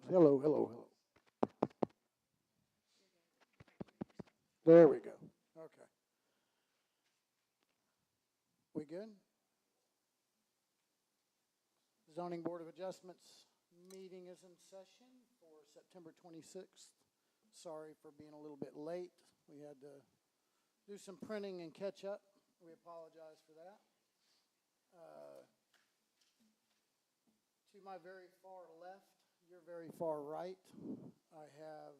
Hello, hello, hello. There we go. Okay. We good? Zoning Board of Adjustments meeting is in session for September 26th. Sorry for being a little bit late. We had to do some printing and catch up. We apologize for that. To my very far left, your very far right, I have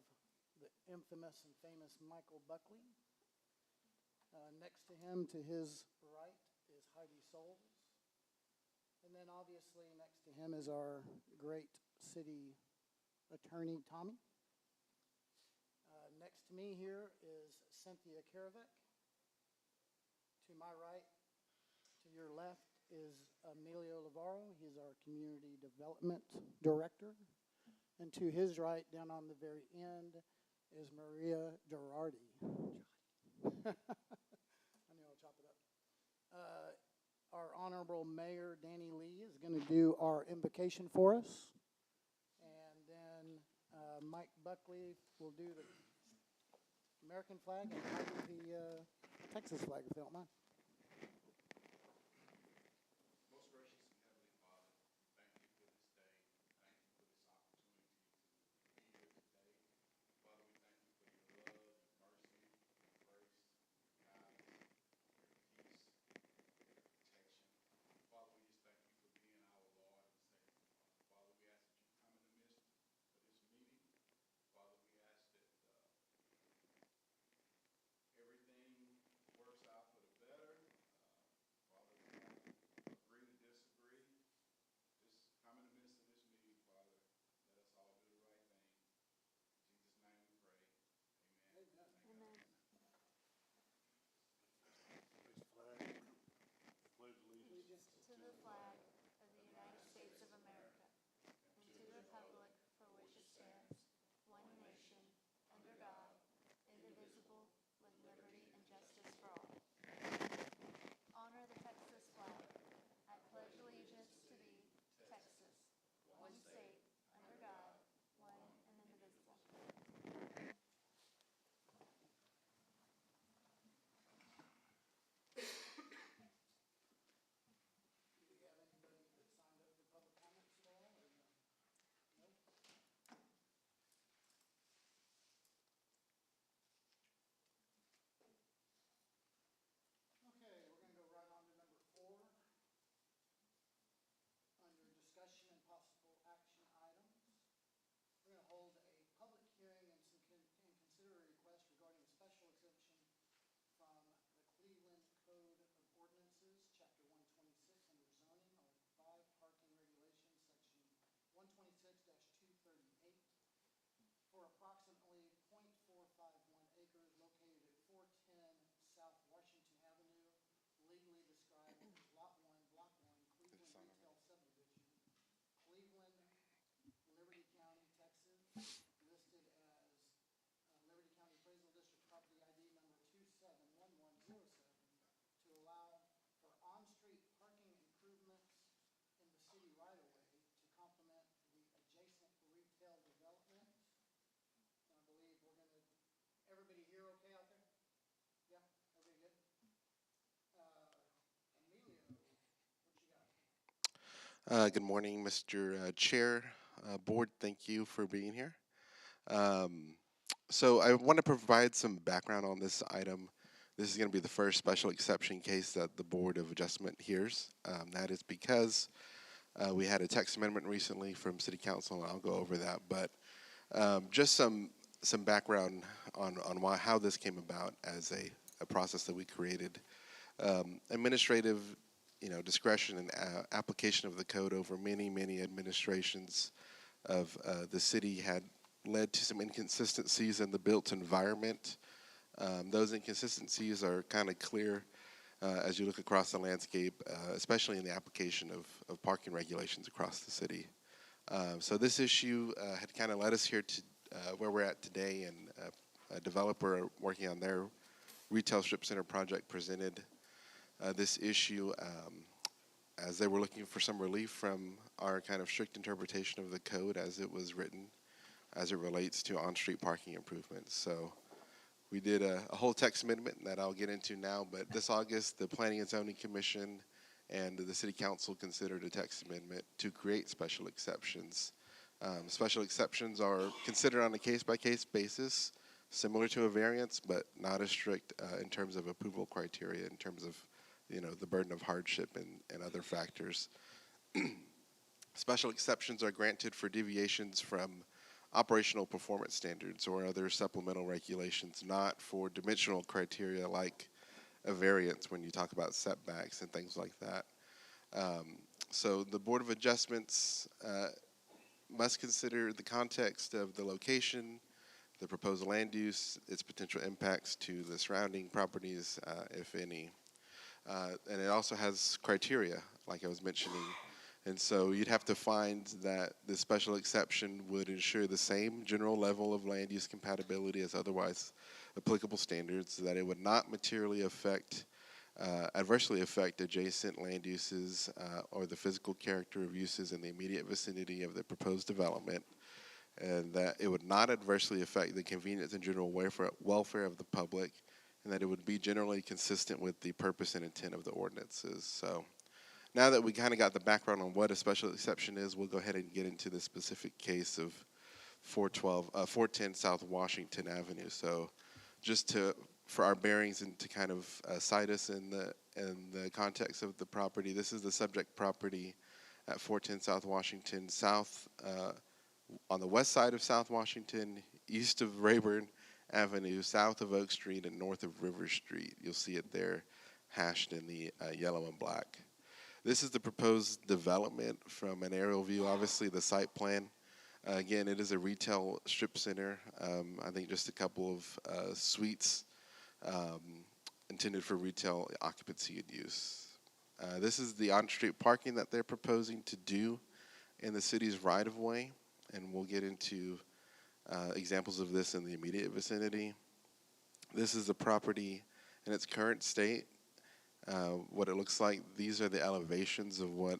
the infamous and famous Michael Buckley. Next to him, to his right, is Heidi Souls. And then obviously next to him is our great city attorney, Tommy. Next to me here is Cynthia Karavec. To my right, to your left, is Emilio Lavarro. He's our community development director. And to his right, down on the very end, is Maria Girardi. I knew I'll chop it up. Our Honorable Mayor Danny Lee is going to do our invocation for us. And then Mike Buckley will do the American flag and I do the Texas flag, if they don't mind. Most gracious and heavenly Father, thank you for this day. Thank you for this opportunity to be here today. Father, we thank you for your love, your mercy, your grace, your guidance, your peace, your protection. Father, we just thank you for being our Lord and Savior. Father, we ask that you come in the midst of this meeting. Father, we ask that everything works out for the better. Father, we agree to disagree. Just come in the midst of this meeting, Father. Let us all do the right thing. In Jesus' name we pray. Amen. Amen. Please flag. Pledge allegiance To the flag of the United States of America and to the republic for which it stands, one nation, under God, indivisible, with liberty and justice for all. Honor the Texas flag. I pledge allegiance to thee, Texas, one state, under God, one and indivisible. Do we have anybody that signed up for public comments at all? Or no? Nope. Okay, we're going to go right on to number 4. Under discussion and possible action items. We're going to hold a public hearing and consider a request regarding a special exemption from the Cleveland Code of Ordinances, Chapter 126, under zoning, R5 parking regulations, Section 126-238, for approximately .451 acres located at 410 South Washington Avenue, legally described as Lot 1, Block 1, Cleveland Retail Subdivision, Cleveland, Liberty County, Texas, listed as Liberty County Appraisal District Property ID number 271107, to allow for on-street parking improvements in the city right-of-way to complement the adjacent retail development. And I believe we're going to, everybody here okay out there? Yeah, everybody good? Emilio, what you got? Good morning, Mr. Chair, Board. Thank you for being here. So I want to provide some background on this item. This is going to be the first special exception case that the Board of Adjustment hears. That is because we had a text amendment recently from City Council, and I'll go over that. But just some background on how this came about as a process that we created. Administrative discretion and application of the code over many administrations of the city had led to some inconsistencies in the built environment. Those inconsistencies are kind of clear as you look across the landscape, especially in the application of parking regulations across the city. So this issue had kind of led us here to where we're at today, and a developer working on their retail strip center project presented this issue as they were looking for some relief from our kind of strict interpretation of the code as it was written, as it relates to on-street parking improvements. So we did a whole text amendment that I'll get into now, but this August, the Planning and Zoning Commission and the City Council considered a text amendment to create special exceptions. Special exceptions are considered on a case-by-case basis, similar to a variance, but not as strict in terms of approval criteria, in terms of, you know, the burden of hardship and other factors. Special exceptions are granted for deviations from operational performance standards or other supplemental regulations, not for dimensional criteria like a variance when you talk about setbacks and things like that. So the Board of Adjustments must consider the context of the location, the proposed land use, its potential impacts to the surrounding properties, if any. And it also has criteria, like I was mentioning. And so you'd have to find that the special exception would ensure the same general level of land use compatibility as otherwise applicable standards, that it would not materially affect, adversely affect adjacent land uses or the physical character of uses in the immediate vicinity of the proposed development, and that it would not adversely affect the convenience and general welfare of the public, and that it would be generally consistent with the purpose and intent of the ordinances. So now that we kind of got the background on what a special exception is, we'll go ahead and get into the specific case of 410 South Washington Avenue. So just for our bearings and to kind of cite us in the context of the property, this is the subject property at 410 South Washington, south on the west side of South Washington, east of Rayburn Avenue, south of Oak Street, and north of River Street. You'll see it there hashed in the yellow and black. This is the proposed development from an aerial view, obviously the site plan. Again, it is a retail strip center. I think just a couple of suites intended for retail occupancy and use. This is the on-street parking that they're proposing to do in the city's right-of-way, and we'll get into examples of this in the immediate vicinity. This is the property in its current state. What it looks like, these are the elevations of what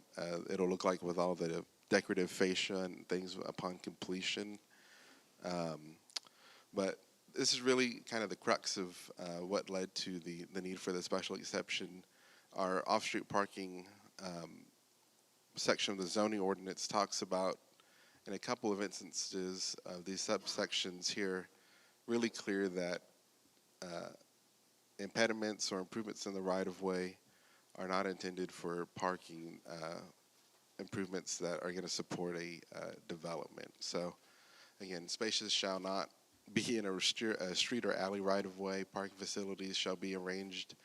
it'll look like with all the decorative fascia and things upon completion. But this is really kind of the crux of what led to the need for the special exception. Our off-street parking section of the zoning ordinance talks about, in a couple of instances of these subsections here, really clear that impediments or improvements in the right-of-way are not intended for parking improvements that are going to support a development. So, again, spaces shall not be in a street or alley right-of-way. Parking facilities shall be arranged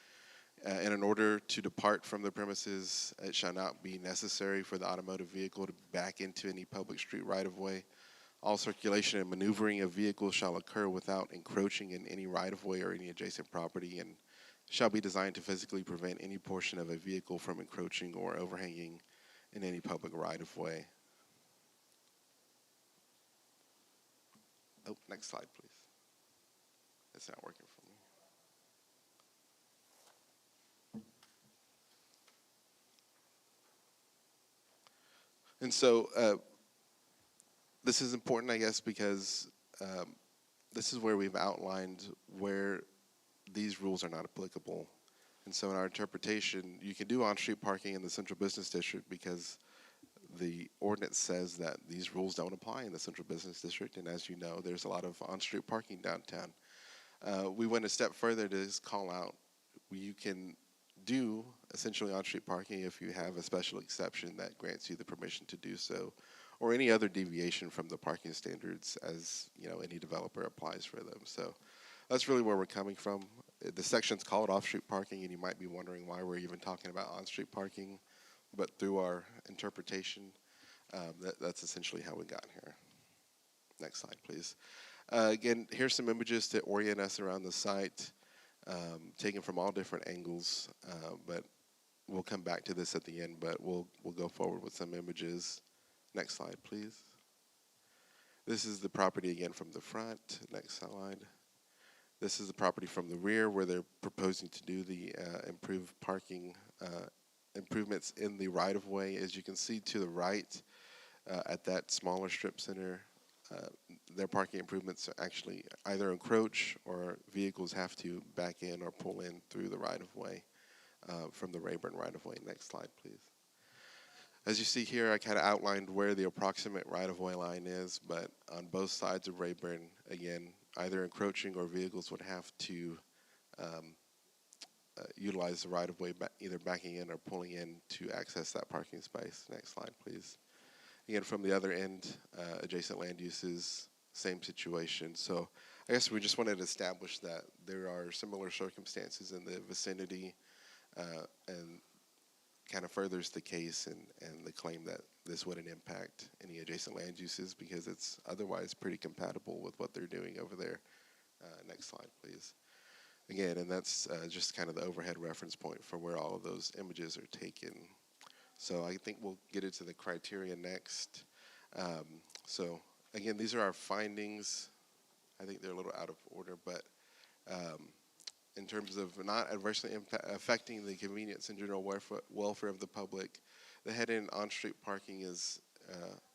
in order to depart from the premises. It shall not be necessary for the automotive vehicle to back into any public street right-of-way. All circulation and maneuvering of vehicles shall occur without encroaching in any right-of-way or any adjacent property, and shall be designed to physically prevent any portion of a vehicle from encroaching or overhanging in any public right-of-way. Oh, next slide, please. It's not working for me. And so this is important, I guess, because this is where we've outlined where these rules are not applicable. And so in our interpretation, you can do on-street parking in the central business district because the ordinance says that these rules don't apply in the central business district. And as you know, there's a lot of on-street parking downtown. We went a step further to just call out, you can do essentially on-street parking if you have a special exception that grants you the permission to do so, or any other deviation from the parking standards as, you know, any developer applies for them. So that's really where we're coming from. The section's called off-street parking, and you might be wondering why we're even talking about on-street parking, but through our interpretation, that's essentially how we got here. Next slide, please. Again, here's some images to orient us around the site, taken from all different angles, but we'll come back to this at the end, but we'll go forward with some images. Next slide, please. This is the property again from the front. Next slide. This is the property from the rear where they're proposing to do the improved parking improvements in the right-of-way. As you can see to the right, at that smaller strip center, their parking improvements actually either encroach or vehicles have to back in or pull in through the right-of-way from the Rayburn right-of-way. Next slide, please. As you see here, I kind of outlined where the approximate right-of-way line is, but on both sides of Rayburn, again, either encroaching or vehicles would have to utilize the right-of-way, either backing in or pulling in to access that parking space. Next slide, please. Again, from the other end, adjacent land uses, same situation. So I guess we just wanted to establish that there are similar circumstances in the vicinity, and kind of furthers the case and the claim that this wouldn't impact any adjacent land uses because it's otherwise pretty compatible with what they're doing over there. Next slide, please. Again, and that's just kind of the overhead reference point for where all of those images are taken. So I think we'll get into the criteria next. So again, these are our findings. I think they're a little out of order, but in terms of not adversely affecting the convenience and general welfare of the public, the head-in on-street parking is,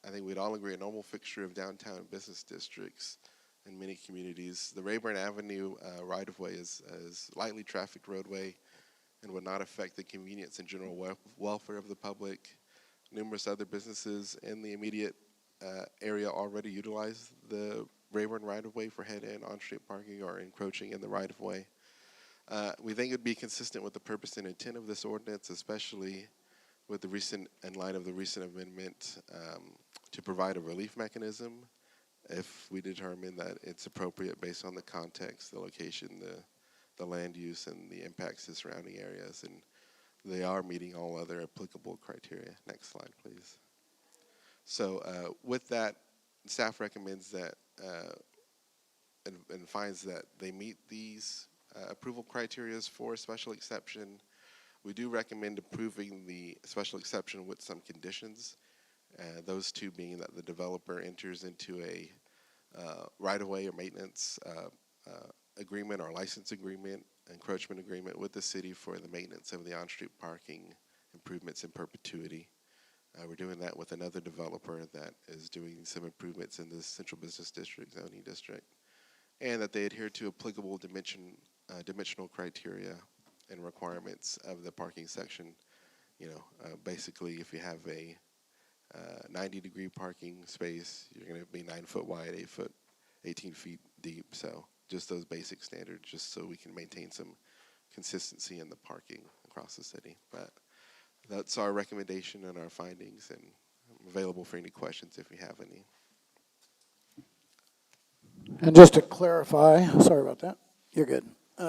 I think we'd all agree, a normal fixture of downtown business districts in many communities. The Rayburn Avenue right-of-way is lightly trafficked roadway and would not affect the convenience and general welfare of the public. Numerous other businesses in the immediate area already utilize the Rayburn right-of-way for head-in on-street parking or encroaching in the right-of-way. We think it would be consistent with the purpose and intent of this ordinance, especially with in light of the recent amendment to provide a relief mechanism if we determine that it's appropriate based on the context, the location, the land use, and the impacts to surrounding areas, and they are meeting all other applicable criteria. Next slide, please. So with that, staff recommends that and finds that they meet these approval criteria for a special exception. We do recommend approving the special exception with some conditions, those two being that the developer enters into a right-of-way or maintenance agreement or license agreement, encroachment agreement with the city for the maintenance of the on-street parking improvements in perpetuity. We're doing that with another developer that is doing some improvements in the Central Business District zoning district, and that they adhere to applicable dimensional criteria and requirements of the parking section. Basically, if you have a 90-degree parking space, you're going to be 9 foot wide, 18 feet deep. So just those basic standards, just so we can maintain some consistency in the parking across the city. But that's our recommendation and our findings, and I'm available for any questions if you have any. And just to clarify, sorry about that. You're good.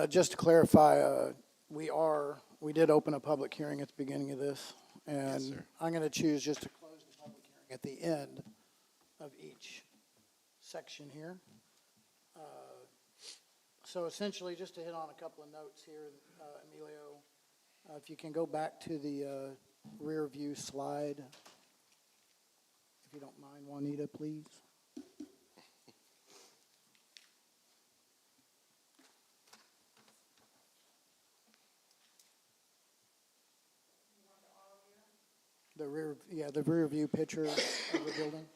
Just to clarify, we did open a public hearing at the beginning of this, and Yes, sir. I'm going to choose just to close the public hearing at the end of each section here. So essentially, just to hit on a couple of notes here, Emilio, if you can go back to the rear view slide, if you don't mind, Juanita, please. The rear view picture of the building.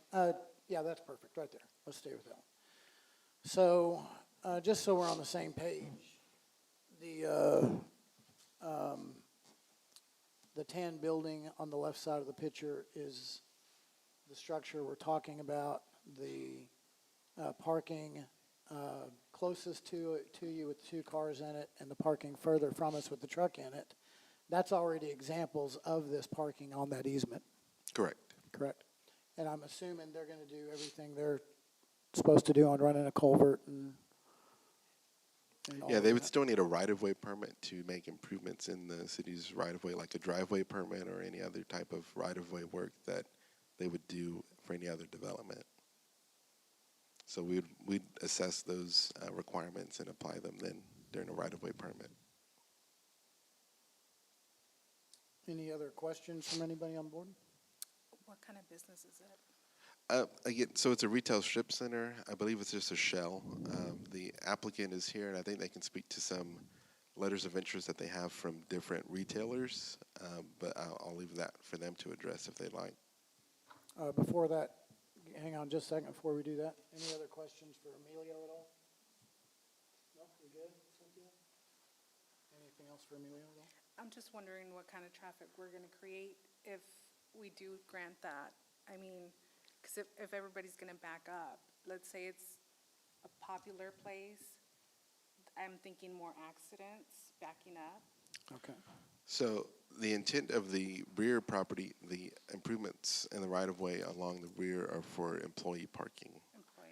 Yeah, that's perfect, right there. Let's stay with that one. So, just so we're on the same page, the tan building on the left side of the picture is the structure we're talking about. The parking closest to you with 2 cars in it, and the parking further from us with the truck in it. That's already examples of this parking on that easement. Correct. Correct. And I'm assuming they're going to do everything they're supposed to do on running a culvert and all Yeah, of they would that. still need a right-of-way permit to make improvements in the city's right-of-way, like a driveway permit or any other type of right-of-way work that they would do for any other development. So we'd assess those requirements and apply them then during a right-of-way permit. Any other questions from anybody on board? What kind of business is it? Again, so it's a retail strip center. I believe it's just a shell. The applicant is here, and I think they can speak to some letters of interest that they have from different retailers, but I'll leave that for them to address if they'd like. Before that, hang on just a second before we do that. Any other questions for Emilio at all? No, we good, Cynthia? Anything else for Emilio at all? I'm just wondering what kind of traffic we're gonna create if we do grant that. I mean, because if everybody's gonna back up, let's say it's a popular place, I'm thinking more accidents backing up. Okay. So the intent of the rear property, the improvements in the right-of-way along the rear are for employee parking.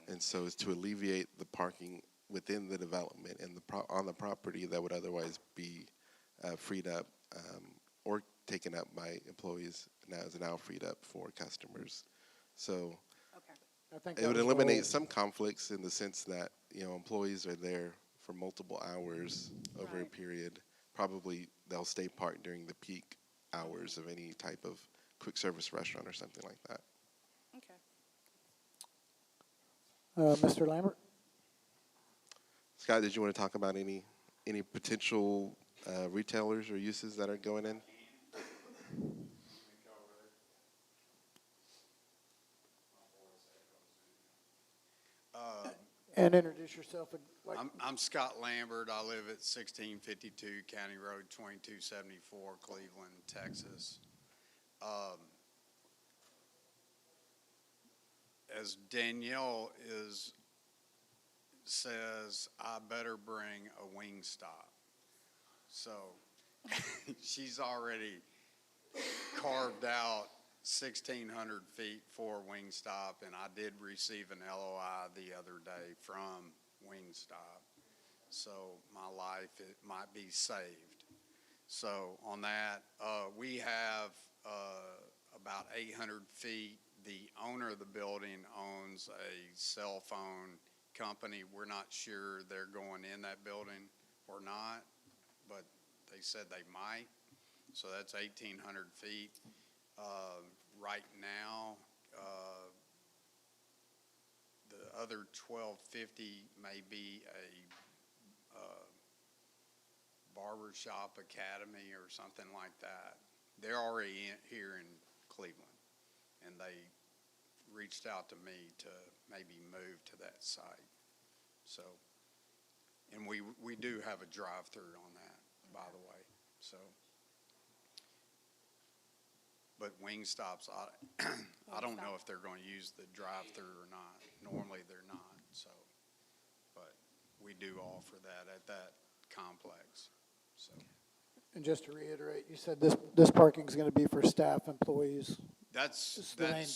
And so it's to alleviate the parking within the development and on the property that would otherwise be freed up or taken up by employees is now freed up for customers. So Okay. I think it that would was eliminate well- some conflicts in the sense that, employees are there for multiple hours over a Right. period. Probably they'll stay parked during the peak hours of any type of quick service restaurant or something like that. Okay. Mr. Lambert? Scott, did you want to talk about any potential retailers or uses that are going in? And introduce yourself. I'm Scott Lambert. I live at 1652 County Road 2274, Cleveland, Texas. As Danielle says, I better bring a Wingstop. So she's already carved out 1,600 feet for Wingstop, and I did receive an LOI the other day from Wingstop. So my life, it might be saved. So on that, we have about 800 feet. The owner of the building owns a cell phone company. We're not sure they're going in that building or not, but they said they might. So that's 1,800 feet. Right now, the other 1,250 may be a barbershop academy or something like that. They're already here in Cleveland, and they reached out to me to maybe move to that site. So, and we do have a drive-through on that, by the way. So. But Wingstops, I don't know if they're going to use the drive-through or not. Normally, they're not, so. But we do offer that at that complex, so. And just to reiterate, you said this parking is going to be for staff, employees. That's, the main-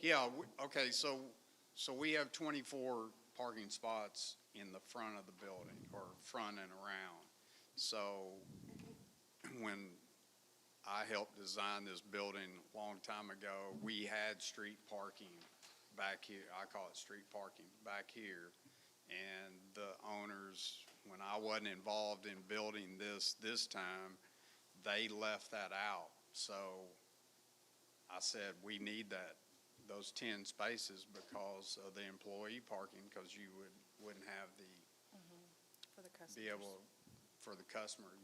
yeah, okay, so we have 24 parking spots in the front of the building, or front and around. So when I helped design this building a long time ago, we had street parking back here. I call it street parking back here. And the owners, when I wasn't involved in building this time, they left that out. So I said, we need those 10 spaces because of the employee parking, because you wouldn't have For the customers. be able, for the customer.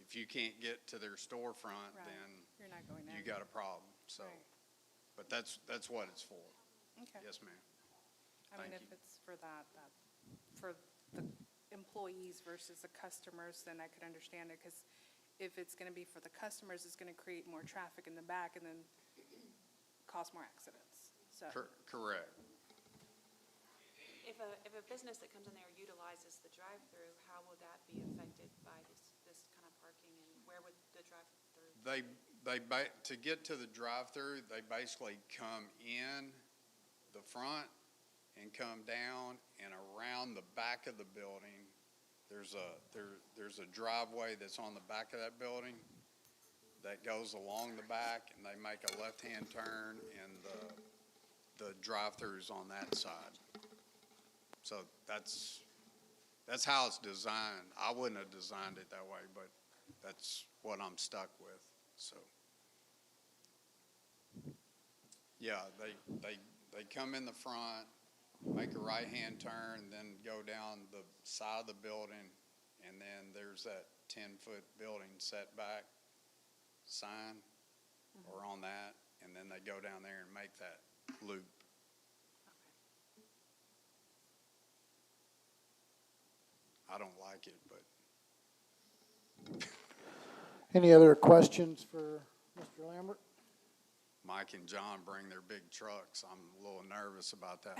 If you can't get to their storefront, Right. then You're not going in. you got a problem, so. Right. But that's what it's for. Okay. Yes, ma'am. I mean, Thank if you. it's for for the employees versus the customers, then I could understand it, because if it's gonna be for the customers, it's gonna create more traffic in the back and then cause more accidents, so. Correct. If a business that comes in there utilizes the drive-through, how will that be affected by this kind of parking, and where would the drive-through? To get to the drive-through, they basically come in the front and come down and around the back of the building. There's a driveway that's on the back of that building that goes along the back, and they make a left-hand turn, and the drive-through's on that side. So that's how it's designed. I wouldn't have designed it that way, but that's what I'm stuck with, so. Yeah, they come in the front, make a right-hand turn, then go down the side of the building and then there's that 10-foot building setback sign, or on that, and then they go down there and make that loop. I don't like it, but Any other questions for Mr. Lambert? Mike and John bring their big trucks. I'm a little nervous about that.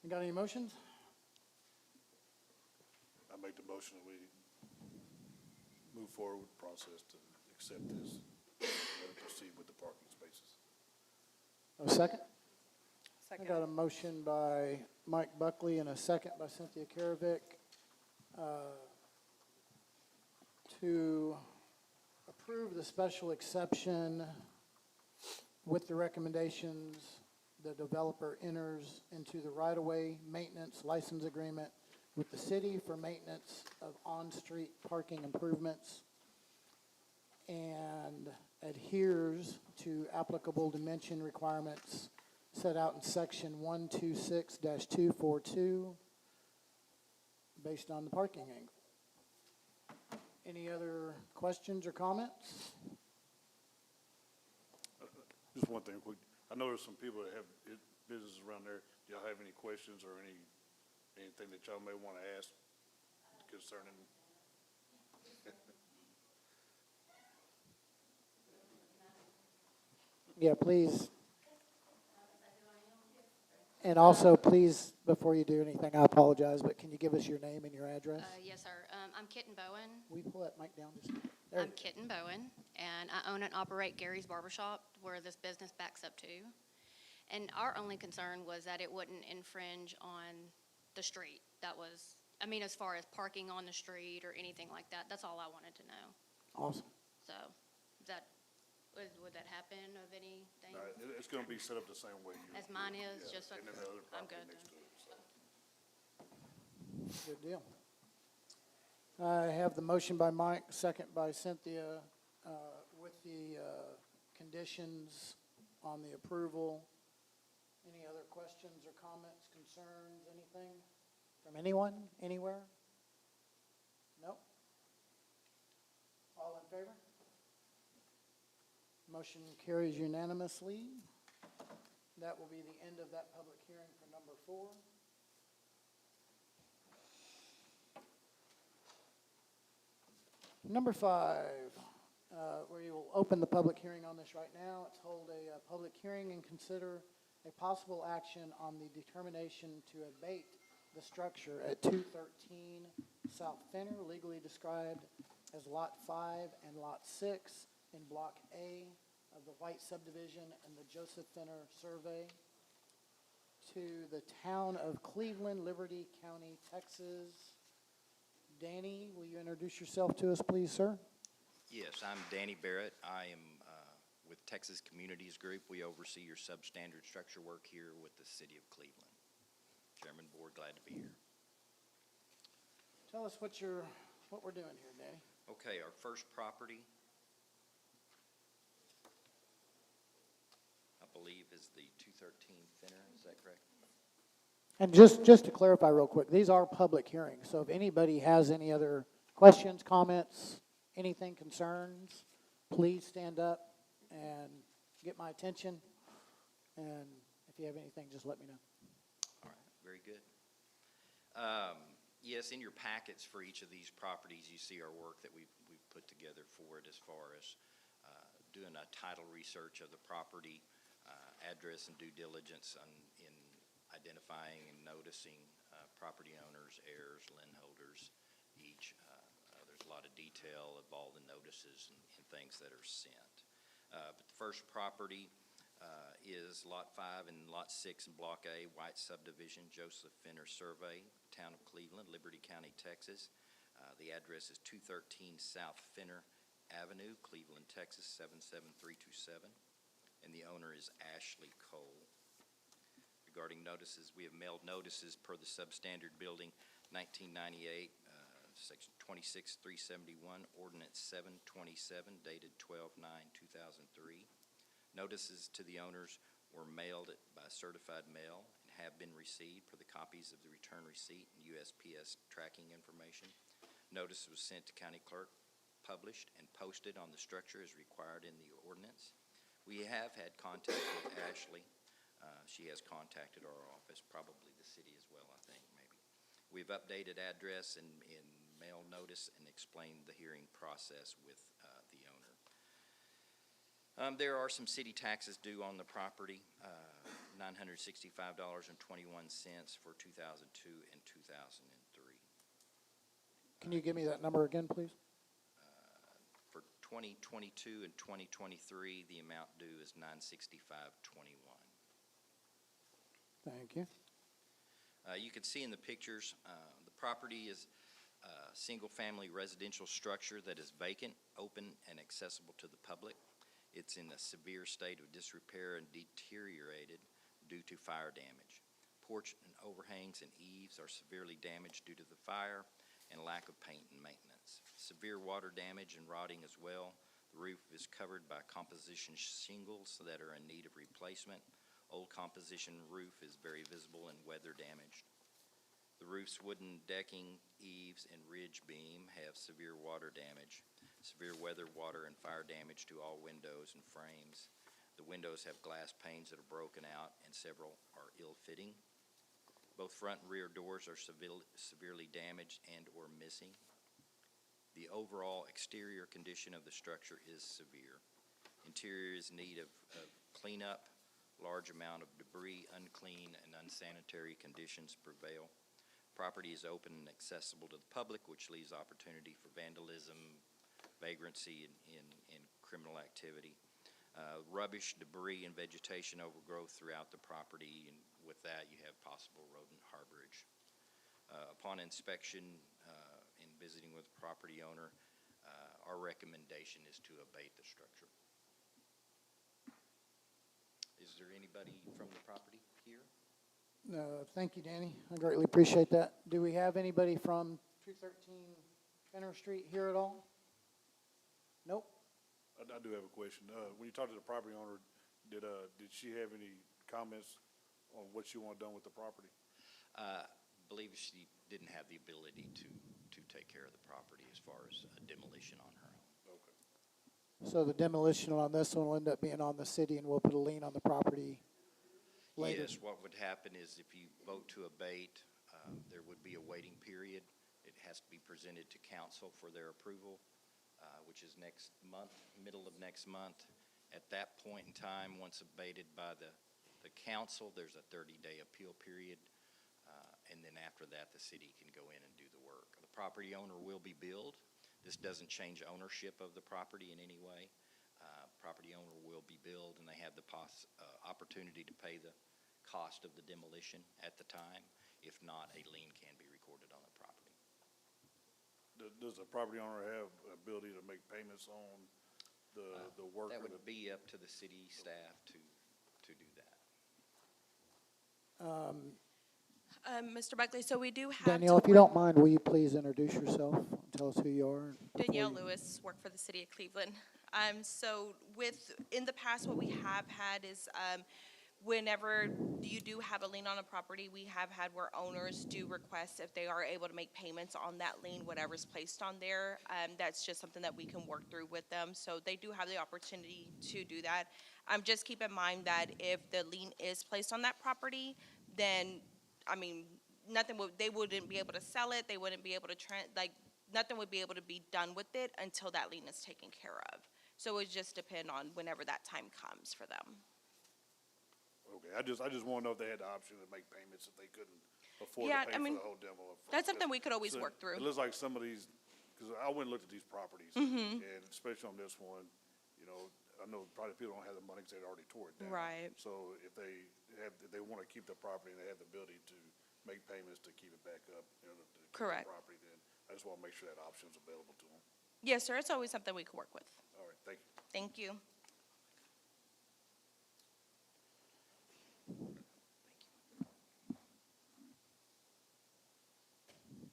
You got any motions? I make the motion that we move forward with the process to accept this, let it proceed with the parking spaces. A second? I Second. got a motion by Mike Buckley and a second by Cynthia Karavic to approve the special exception with the recommendations the developer enters into the right-of-way maintenance license agreement with the city for maintenance of on-street parking improvements and adheres to applicable dimension requirements set out in section 126-242 based on the parking angle. Any other questions or comments? Just one thing quick. I know there's some people that have businesses around there. Do y'all have any questions or anything that y'all may want to ask concerning? Yeah, please. And also, please, before you do anything, I apologize, but can you give us your name and your address? Yes, sir. I'm Kitten Bowen. Will you pull that mic down just? There I'm you go. Kitten Bowen, and I own and operate Gary's Barbershop, where this business backs up to. And our only concern was that it wouldn't infringe on the street. That was, I mean, as far as parking on the street or anything like that, that's all I wanted to know. Awesome. So, is that, would that happen of anything? It's going to be set up the same way. As mine is, just so, And then the other I'm property good next then. to it, so. Good deal. I have the motion by Mike, second by Cynthia, with the conditions on the approval. Any other questions or comments, concerns, anything from anyone, anywhere? Nope. All in favor? Motion carries unanimously. That will be the end of that public hearing for number 4. Number 5, we will open the public hearing on this right now. Let's hold a public hearing and consider a possible action on the determination to abate the structure at 213 South Fenner, legally described as Lot 5 and Lot 6 in Block A of the White subdivision and the Joseph Fenner survey, to the town of Cleveland, Liberty County, Texas. Danny, will you introduce yourself to us, please, sir? Yes, I'm Danny Barrett. I am with Texas Communities Group. We oversee your substandard structure work here with the city of Cleveland. Chairman, board, glad to be here. Tell us what we're doing here, Danny. Okay, our first property, I believe, is the 213 Fenner. Is that correct? And just to clarify real quick, these are public hearings, so if anybody has any other questions, comments, anything, concerns, please stand up and get my attention. And if you have anything, just let me know. All right, very good. Yes, in your packets for each of these properties, you see our work that we've put together for it as far as doing a title research of the property, address and due diligence in identifying and noticing property owners, heirs, lien holders, each. There's a lot of detail of all the notices and things that are sent. But the first property is Lot 5 and Lot 6 in Block A, White Subdivision, Joseph Fenner Survey, Town of Cleveland, Liberty County, Texas. The address is 213 South Fenner Avenue, Cleveland, Texas, 77327. And the owner is Ashley Cole. Regarding notices, we have mailed notices per the substandard building 1998, section 26371, ordinance 727, dated 12/9/2003. Notices to the owners were mailed by certified mail and have been received for the copies of the return receipt and USPS tracking information. Notice was sent to county clerk, published, and posted on the structure as required in the ordinance. We have had contact with Ashley. She has contacted our office, probably the city as well, I think, maybe. We've updated address and mail notice and explained the hearing process with the owner. There are some city taxes due on the property, $965.21 for 2002 and 2003. Can you give me that number again, please? For 2022 and 2023, the amount due is $965.21. Thank you. You can see in the pictures, the property is a single-family residential structure that is vacant, open, and accessible to the public. It's in a severe state of disrepair and deteriorated due to fire damage. Porch and overhangs and eaves are severely damaged due to the fire and lack of paint and maintenance. Severe water damage and rotting as well. The roof is covered by composition shingles that are in need of replacement. Old composition roof is very visible and weather damaged. The roof's wooden decking, eaves, and ridge beam have severe water damage. Severe weather, water, and fire damage to all windows and frames. The windows have glass panes that are broken out, and several are ill-fitting. Both front and rear doors are severely damaged and or missing. The overall exterior condition of the structure is severe. Interior is in need of cleanup. Large amount of debris, unclean, and unsanitary conditions prevail. Property is open and accessible to the public, which leaves opportunity for vandalism, vagrancy, and criminal activity. Rubbish, debris, and vegetation overgrowth throughout the property, and with that, you have possible rodent harborage. Upon inspection and visiting with the property owner, our recommendation is to abate the structure. Is there anybody from the property here? Thank you, Danny. I greatly appreciate that. Do we have anybody from 213 Fenner Street here at all? Nope. I do have a question. When you talked to the property owner, did she have any comments on what she wanted done with the property? Believe she didn't have the ability to take care of the property as far as demolition on her own. Okay. So the demolition on this one will end up being on the city, and we'll put a lien on the property later? Yes, what would happen is if you vote to abate, there would be a waiting period. It has to be presented to council for their approval, which is next month, middle of next month. At that point in time, once abated by the council, there's a 30-day appeal period. And then after that, the city can go in and do the work. The property owner will be billed. This doesn't change ownership of the property in any way. Property owner will be billed, and they have the opportunity to pay the cost of the demolition at the time. If not, a lien can be recorded on the property. Does the property owner have ability to make payments on the work? That would be up to the city staff to do that. Mr. Buckley, so we do have. Danielle, if you don't mind, will you please introduce yourself? Tell us who you are. Danielle Lewis, work for the city of Cleveland. So in the past, what we have had is, whenever you do have a lien on a property, we have had where owners do request if they are able to make payments on that lien, whatever's placed on there. That's just something that we can work through with them. So they do have the opportunity to do that. Just keep in mind that if the lien is placed on that property, then, I mean, they wouldn't be able to sell it. They wouldn't be able to, nothing would be able to be done with it until that lien is taken care of. So it would just depend on whenever that time comes for them. Okay, I just want to know if they had the option to make payments if they couldn't afford Yeah, to pay I mean, for the whole demo up front. That's something we could always So work through. It looks like some of these, because I went and looked at these properties, Mm-hmm. and especially on this one, you know, I know probably people don't have the money because they already tore it down. Right. So if they want to keep the property and they have the ability to make payments to keep it back up, you know, to keep the Correct. property, then I just want to make sure that option's available to them. Yes, sir, it's always something we can work with. All right, thank you. Thank you.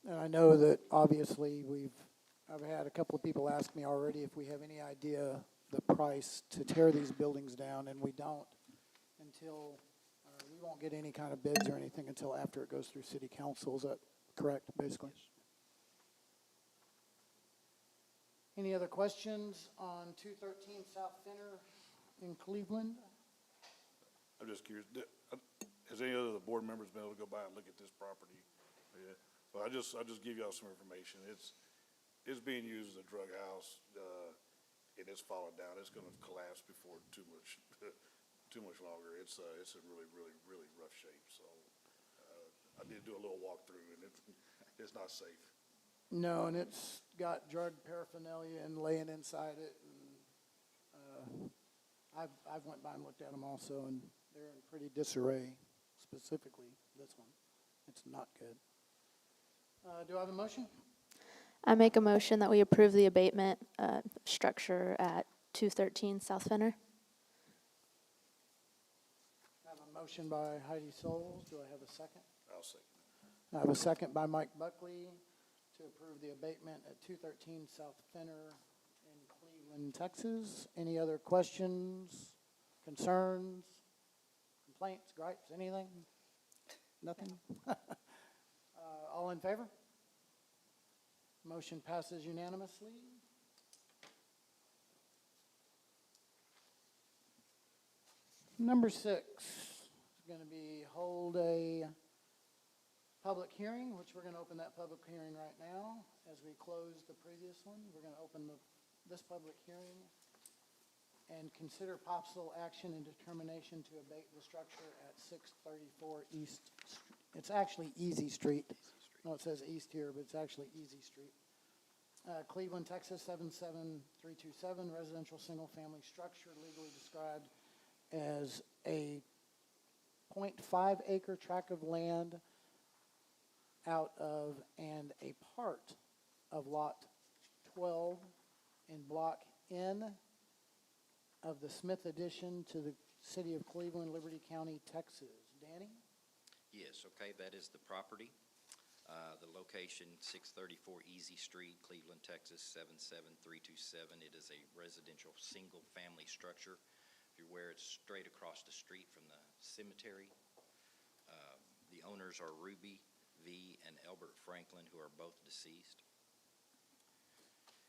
And I know that obviously I've had a couple of people ask me already if we have any idea the price to tear these buildings down, and we don't until we you won't get any kind of bids or anything until after it goes through city council, is that correct, basically? Any other questions on 213 South Fenner in Cleveland? I'm just curious, has any other of the board members been able to go by and look at this property? Yeah, well, I'll just give y'all some information. It's being used as a drug house, and it's falling down. It's gonna collapse before too much longer. It's in really, really, really rough shape, so, I did do a little walkthrough, and it's not safe. No, and it's got drug paraphernalia and laying inside it, and, I've went by and looked at them also, and they're in pretty disarray, specifically this one. It's not good. Do I have a motion? I make a motion that we approve the abatement structure at 213 South Fenner. I have a motion by Heidi Souls. Do I have a second? I'll second it. I have a second by Mike Buckley to approve the abatement at 213 South Fenner in Cleveland, Texas. Any other questions, concerns, complaints, gripes, anything? Nothing? All in favor? Motion passes unanimously. Number 6 is going to be hold a public hearing, which we're going to open that public hearing right now. As we close the previous one, we're going to open this public hearing and consider possible action and determination to abate the structure at 634 East. It's actually Easy Street. No, it says East here, but it's actually Easy Street. Cleveland, Texas, 77327, residential single-family structure legally described as a 0.5 acre tract of land out of and a part of Lot 12 in Block N of the Smith addition to the city of Cleveland, Liberty County, Texas. Danny? Yes, okay, that is the property. The location, 634 Easy Street, Cleveland, Texas, 77327. It is a residential single-family structure. If you're aware, it's straight across the street from the cemetery. The owners are Ruby V. and Albert Franklin, who are both deceased.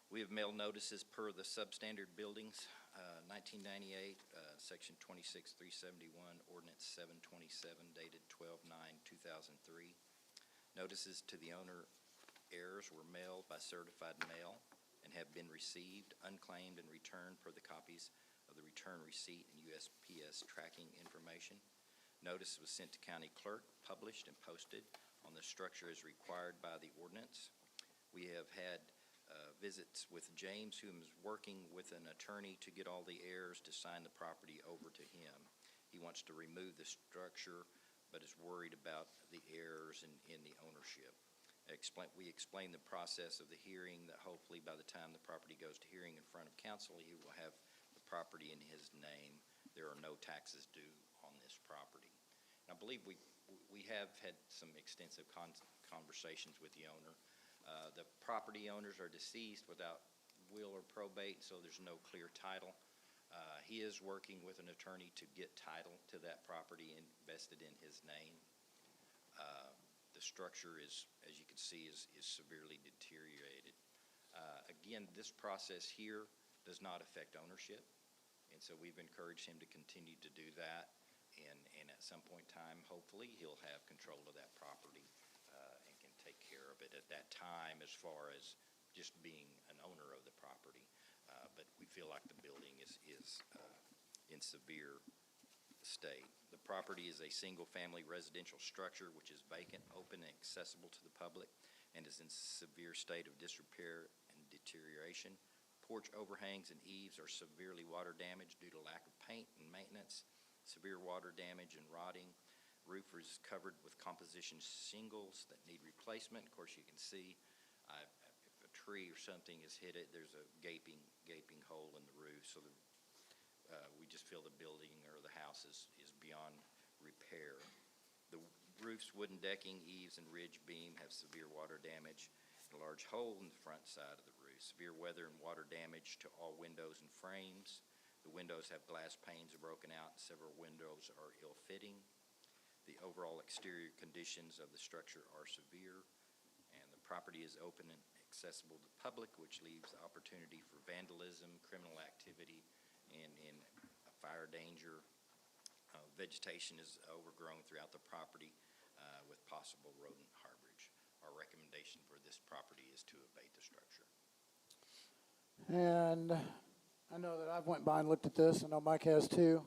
We have mailed notices per the substandard buildings, 1998, Section 26371, Ordinance 727, dated 12/9/2003. Notices to the owner heirs were mailed by certified mail and have been received, unclaimed, and returned per the copies of the return receipt and USPS tracking information. Notice was sent to county clerk, published, and posted on the structure as required by the ordinance. We have had visits with James, who is working with an attorney to get all the heirs to sign the property over to him. He wants to remove the structure, but is worried about the heirs in the ownership. We explained the process of the hearing, that hopefully by the time the property goes to hearing in front of council, he will have the property in his name. There are no taxes due on this property. And I believe we have had some extensive conversations with the owner. The property owners are deceased without will or probate, so there's no clear title. He is working with an attorney to get title to that property invested in his name. The structure is, as you can see, is severely deteriorated. Again, this process here does not affect ownership, and so we've encouraged him to continue to do that, and at some point in time, hopefully, he'll have control of that property and can take care of it at that time as far as just being an owner of the property. But we feel like the building is in severe state. The property is a single-family residential structure which is vacant, open, and accessible to the public, and is in severe state of disrepair and deterioration. Porch overhangs and eaves are severely water damaged due to lack of paint and maintenance, severe water damage and rotting. Roof is covered with composition shingles that need replacement. Of course, you can see if a tree or something has hit it, there's a gaping hole in the roof. So we just feel the building or the house is beyond repair. The roof's wooden decking, eaves, and ridge beam have severe water damage, and a large hole in the front side of the roof. Severe weather and water damage to all windows and frames. The windows have glass panes broken out, and several windows are ill-fitting. The overall exterior conditions of the structure are severe, and the property is open and accessible to the public, which leaves the opportunity for vandalism, criminal activity, and a fire danger. Vegetation is overgrown throughout the property with possible rodent harborage. Our recommendation for this property is to abate the structure. And I know that I've went by and looked at this, I know Mike has too.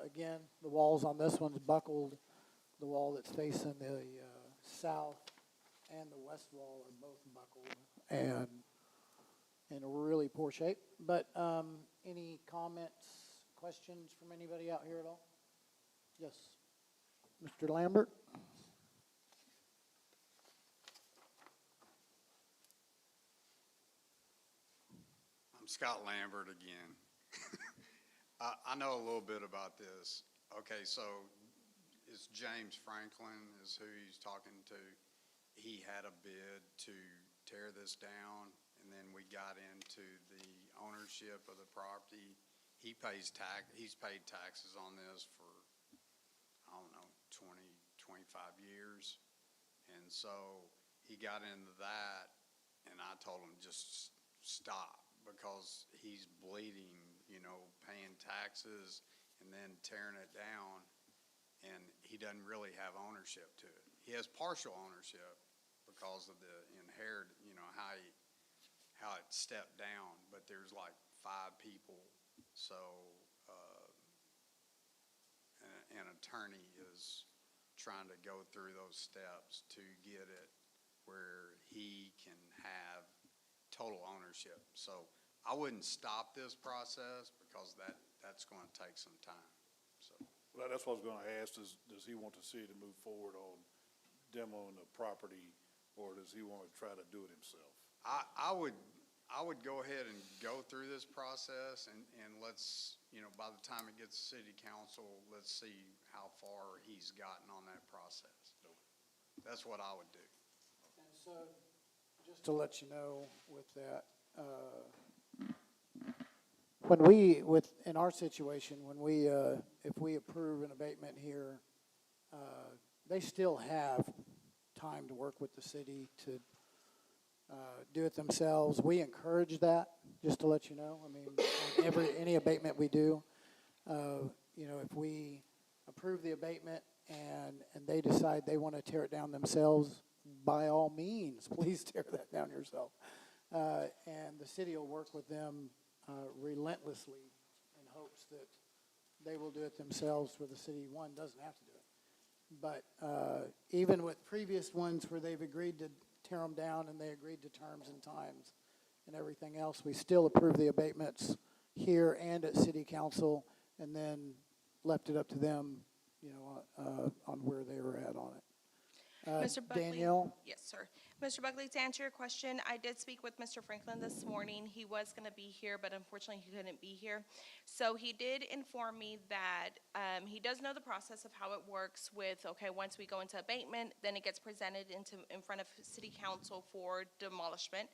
Again, the walls on this one's buckled. The wall that's facing the south and the west wall are both buckled and in a really poor shape. But any comments, questions from anybody out here at all? Yes. Mr. Lambert? I'm Scott Lambert again. I know a little bit about this. Okay, so it's James Franklin is who he's talking to. He had a bid to tear this down, and then we got into the ownership of the property. He's paid taxes on this for, I don't know, 20, 25 years. And so he got into that, and I told him just stop, because he's bleeding, paying taxes and then tearing it down, and he doesn't really have ownership to it. He has partial ownership because of the inherit, how it stepped down, but there's like 5 people. So an attorney is trying to go through those steps to get it where he can have total ownership. So I wouldn't stop this process because that's going to take some time. So Well, that's what I was gonna ask, does he want the city to move forward on demoing the property, or does he wanna try to do it himself? I would go ahead and go through this process and let's, by the time it gets to city council, let's see how far he's gotten on that process. That's what I would do. And so, just to let you know with that, in our situation, if we approve an abatement here, they still have time to work with the city to do it themselves. We encourage that, just to let you know. I mean, on any abatement we do, if we approve the abatement and they decide they want to tear it down themselves, by all means, please tear that down yourself. And the city will work with them relentlessly in hopes that they will do it themselves where the city, one, doesn't have to do it. But even with previous ones where they've agreed to tear them down and they agreed to terms and times and everything else, we still approve the abatements here and at city council and then left it up to them, on where they were at on it. Mr. Buckley? Danielle? Yes, sir. Mr. Buckley, to answer your question, I did speak with Mr. Franklin this morning. He was going to be here, but unfortunately he couldn't be here. So he did inform me that he does know the process of how it works with, once we go into abatement, then it gets presented in front of city council for demolishment.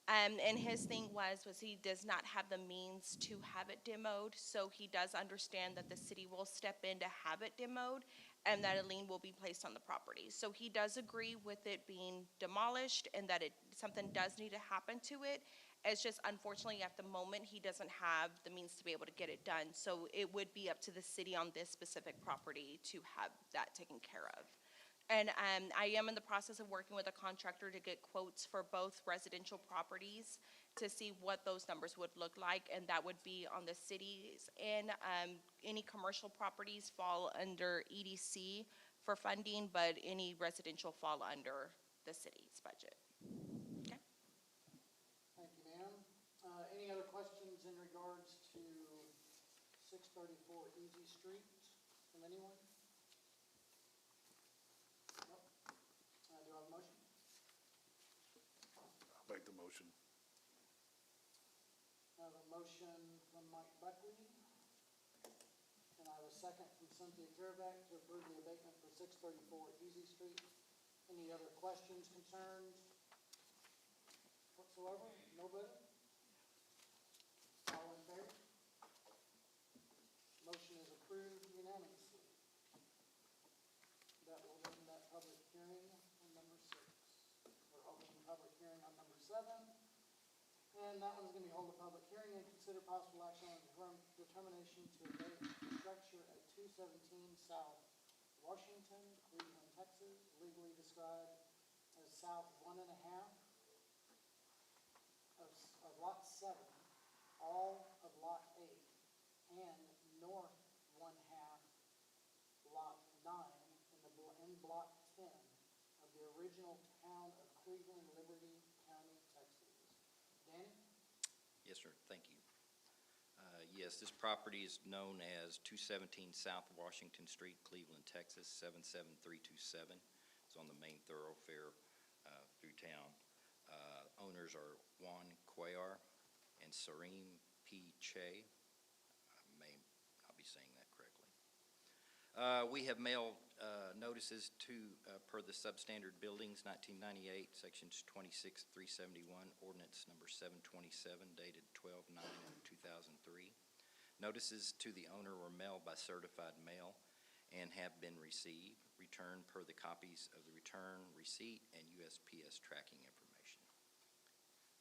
And his thing was he does not have the means to have it demoed, so he does understand that the city will step in to have it demoed and that a lien will be placed on the property. So he does agree with it being demolished and that something does need to happen to it. It's just unfortunately at the moment he doesn't have the means to be able to get it done. So it would be up to the city on this specific property to have that taken care of. And I am in the process of working with a contractor to get quotes for both residential properties to see what those numbers would look like, and that would be on the cities. And any commercial properties fall under EDC for funding, but any residential fall under the city's budget. Okay. Thank you, ma'am. Any other questions in regards to 634 Easy Street from anyone? Nope. Do I have a motion? I'll make the motion. I have a motion from Mike Buckley, and I have a second from Cynthia Kerbeck to approve the abatement for 634 Easy Street. Any other questions, concerns whatsoever? Nobody? All in favor? Motion is approved unanimously. And that one's gonna be hold a public hearing and consider possible action on determination to abate structure at 217 South Washington, Cleveland, Texas, legally described as south 1.5 of lot 7, all of lot 8, and north 1/2 lot 9 in block 10 of the original town of Cleveland, Liberty County, Texas. Danny? Yes, sir, thank you. Yes, this property is known as 217 South Washington Street, Cleveland, Texas, 77327. It's on the main thoroughfare through town. Owners are Juan Cuellar and Serene P. Che. I may not be saying that correctly. We have mailed notices per the substandard buildings, 1998, sections 26-371, ordinance number 727, dated 12/9/2003. Notices to the owner were mailed by certified mail and have been received, returned per the copies of the return receipt and USPS tracking information.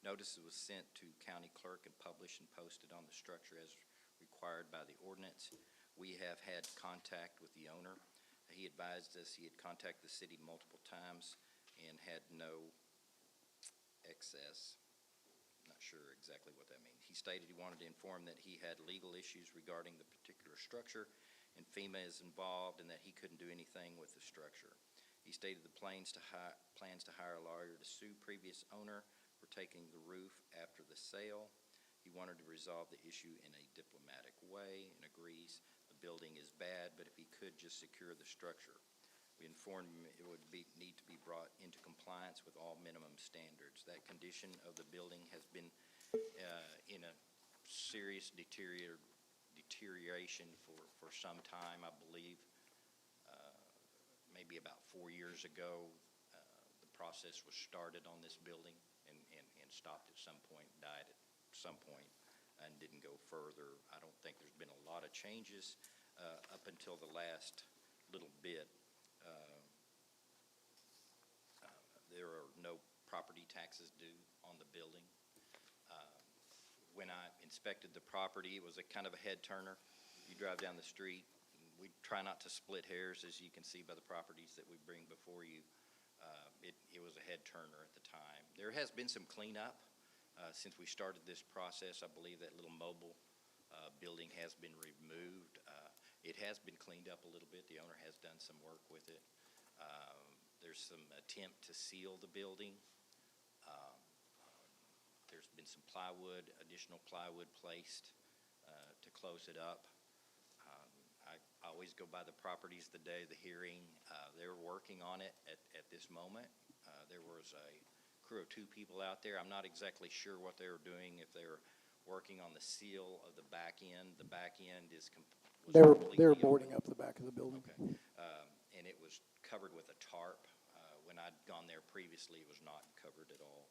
Notice was sent to county clerk and published and posted on the structure as required by the ordinance. We have had contact with the owner. He advised us he had contacted the city multiple times and had no excess. Not sure exactly what that means. He stated he wanted to inform that he had legal issues regarding the particular structure and FEMA is involved and that he couldn't do anything with the structure. He stated the plans to hire a lawyer to sue previous owner for taking the roof after the sale. He wanted to resolve the issue in a diplomatic way and agrees the building is bad, but if he could just secure the structure. We informed him it would need to be brought into compliance with all minimum standards. That condition of the building has been in a serious deterioration for some time, I believe. Maybe about 4 years ago, the process was started on this building and stopped at some point, died at some point, and didn't go further. I don't think there's been a lot of changes up until the last little bit. There are no property taxes due on the building. When I inspected the property, it was a kind of a head turner. You drive down the street, and we try not to split hairs, as you can see by the properties that we bring before you. It was a head turner at the time. There has been some cleanup since we started this process. I believe that little mobile building has been removed. It has been cleaned up a little bit. The owner has done some work with it. There's some attempt to seal the building. There's been some plywood, additional plywood placed to close it up. I always go by the properties the day of the hearing. They're working on it at this moment. There was a crew of 2 people out there. I'm not exactly sure what they were doing, if they were working on the seal of the back end. The back end was They were completely boarding open. up the back of the building. Okay. And it was covered with a tarp. When I'd gone there previously, it was not covered at all.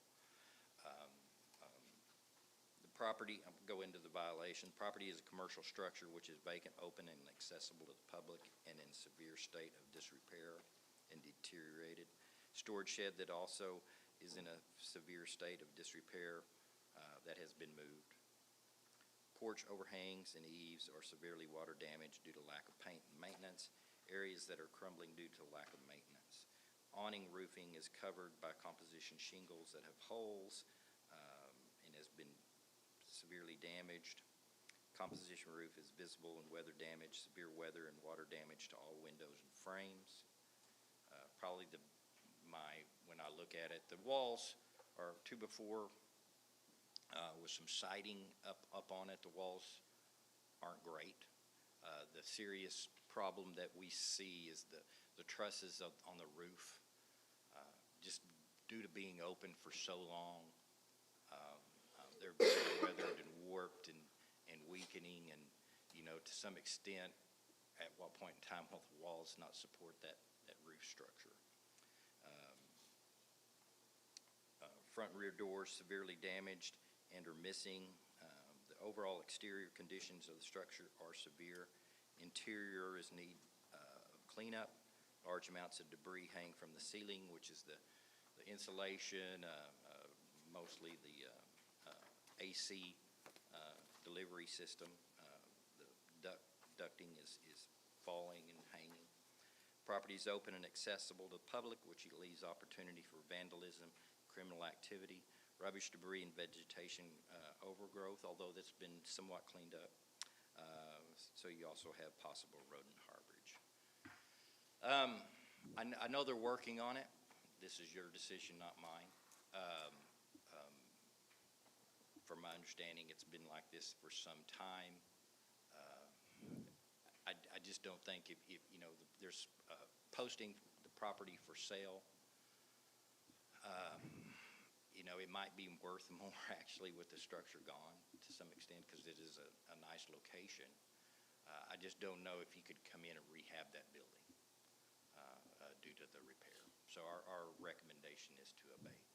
The property, I'll go into the violation. Property is a commercial structure which is vacant, open, and accessible to the public and in severe state of disrepair and deteriorated. Storage shed that also is in a severe state of disrepair that has been moved. Porch overhangs and eaves are severely water damaged due to lack of paint and maintenance. Areas that are crumbling due to lack of maintenance. Awning roofing is covered by composition shingles that have holes and has been severely damaged. Composition roof is visible in weather damage, severe weather and water damage to all windows and frames. Probably when I look at it, the walls are 2x4 with some siding up on it. The walls aren't great. The serious problem that we see is the trusses on the roof. Just due to being open for so long, they're very weathered and warped and weakening, and to some extent, at what point in time will the walls not support that roof structure? Front and rear doors severely damaged and are missing. The overall exterior conditions of the structure are severe. Interior is need cleanup. Large amounts of debris hang from the ceiling, which is the insulation, mostly the AC delivery system. The ducting is falling and hanging. Property is open and accessible to the public, which leaves opportunity for vandalism, criminal activity, rubbish, debris, and vegetation overgrowth, although that's been somewhat cleaned up. So you also have possible rodent harborage. I know they're working on it. This is your decision, not mine. From my understanding, it's been like this for some time. I just don't think if there's posting the property for sale, it might be worth more actually with the structure gone to some extent because it is a nice location. I just don't know if you could come in and rehab that building due to the repair. So our recommendation is to abate.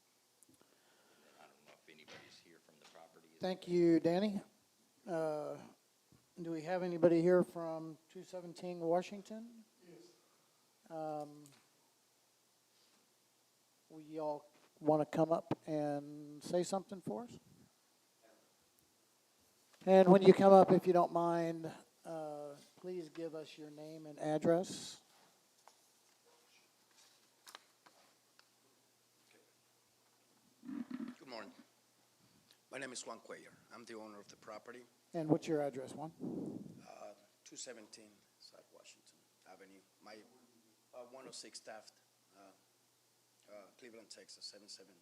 And then I don't know if anybody's here from the property. Thank you, Danny. Do we have anybody here from 217 Washington? Yes. We all want to come up and say something for us? And when you come up, if you don't mind, please give us your name and address. Good morning. My name is Juan Cuellar. I'm the owner of the property, And what's your address, Juan? 217 South Washington Avenue. My 106 Taft, Cleveland, Texas, 77.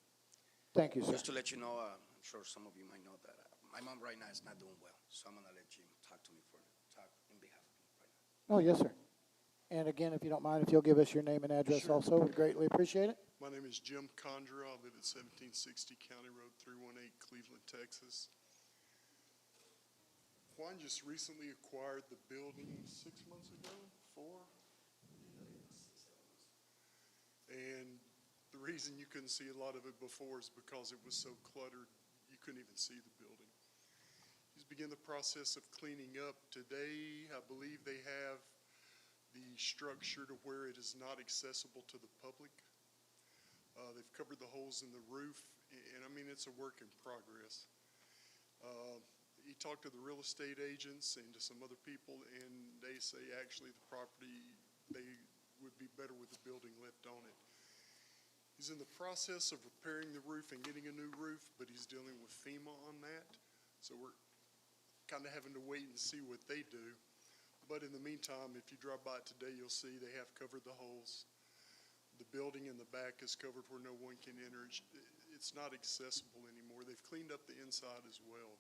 Thank you, sir. Just to let you know, I'm sure some of you might know that my mom right now is not doing well, so I'm going to let you talk in behalf of me right now. Oh, yes, sir. And again, if you don't mind, if you'll give us your name and address Sure. also, we'd greatly appreciate it. My name is Jim Condra. I live at 1760 County Road 318, Cleveland, Texas. Juan just recently acquired the building 6 months ago, 4? And the reason you couldn't see a lot of it before is because it was so cluttered, you couldn't even see the building. He's begun the process of cleaning up. Today, I believe they have the structure to where it is not accessible to the public. They've covered the holes in the roof, and I mean, it's a work in progress. He talked to the real estate agents and to some other people, and they say actually the property, they would be better with the building left on it. He's in the process of repairing the roof and getting a new roof, but he's dealing with FEMA on that. So we're kind of having to wait and see what they do. But in the meantime, if you drive by it today, you'll see they have covered the holes. The building in the back is covered where no one can enter. It's not accessible anymore. They've cleaned up the inside as well.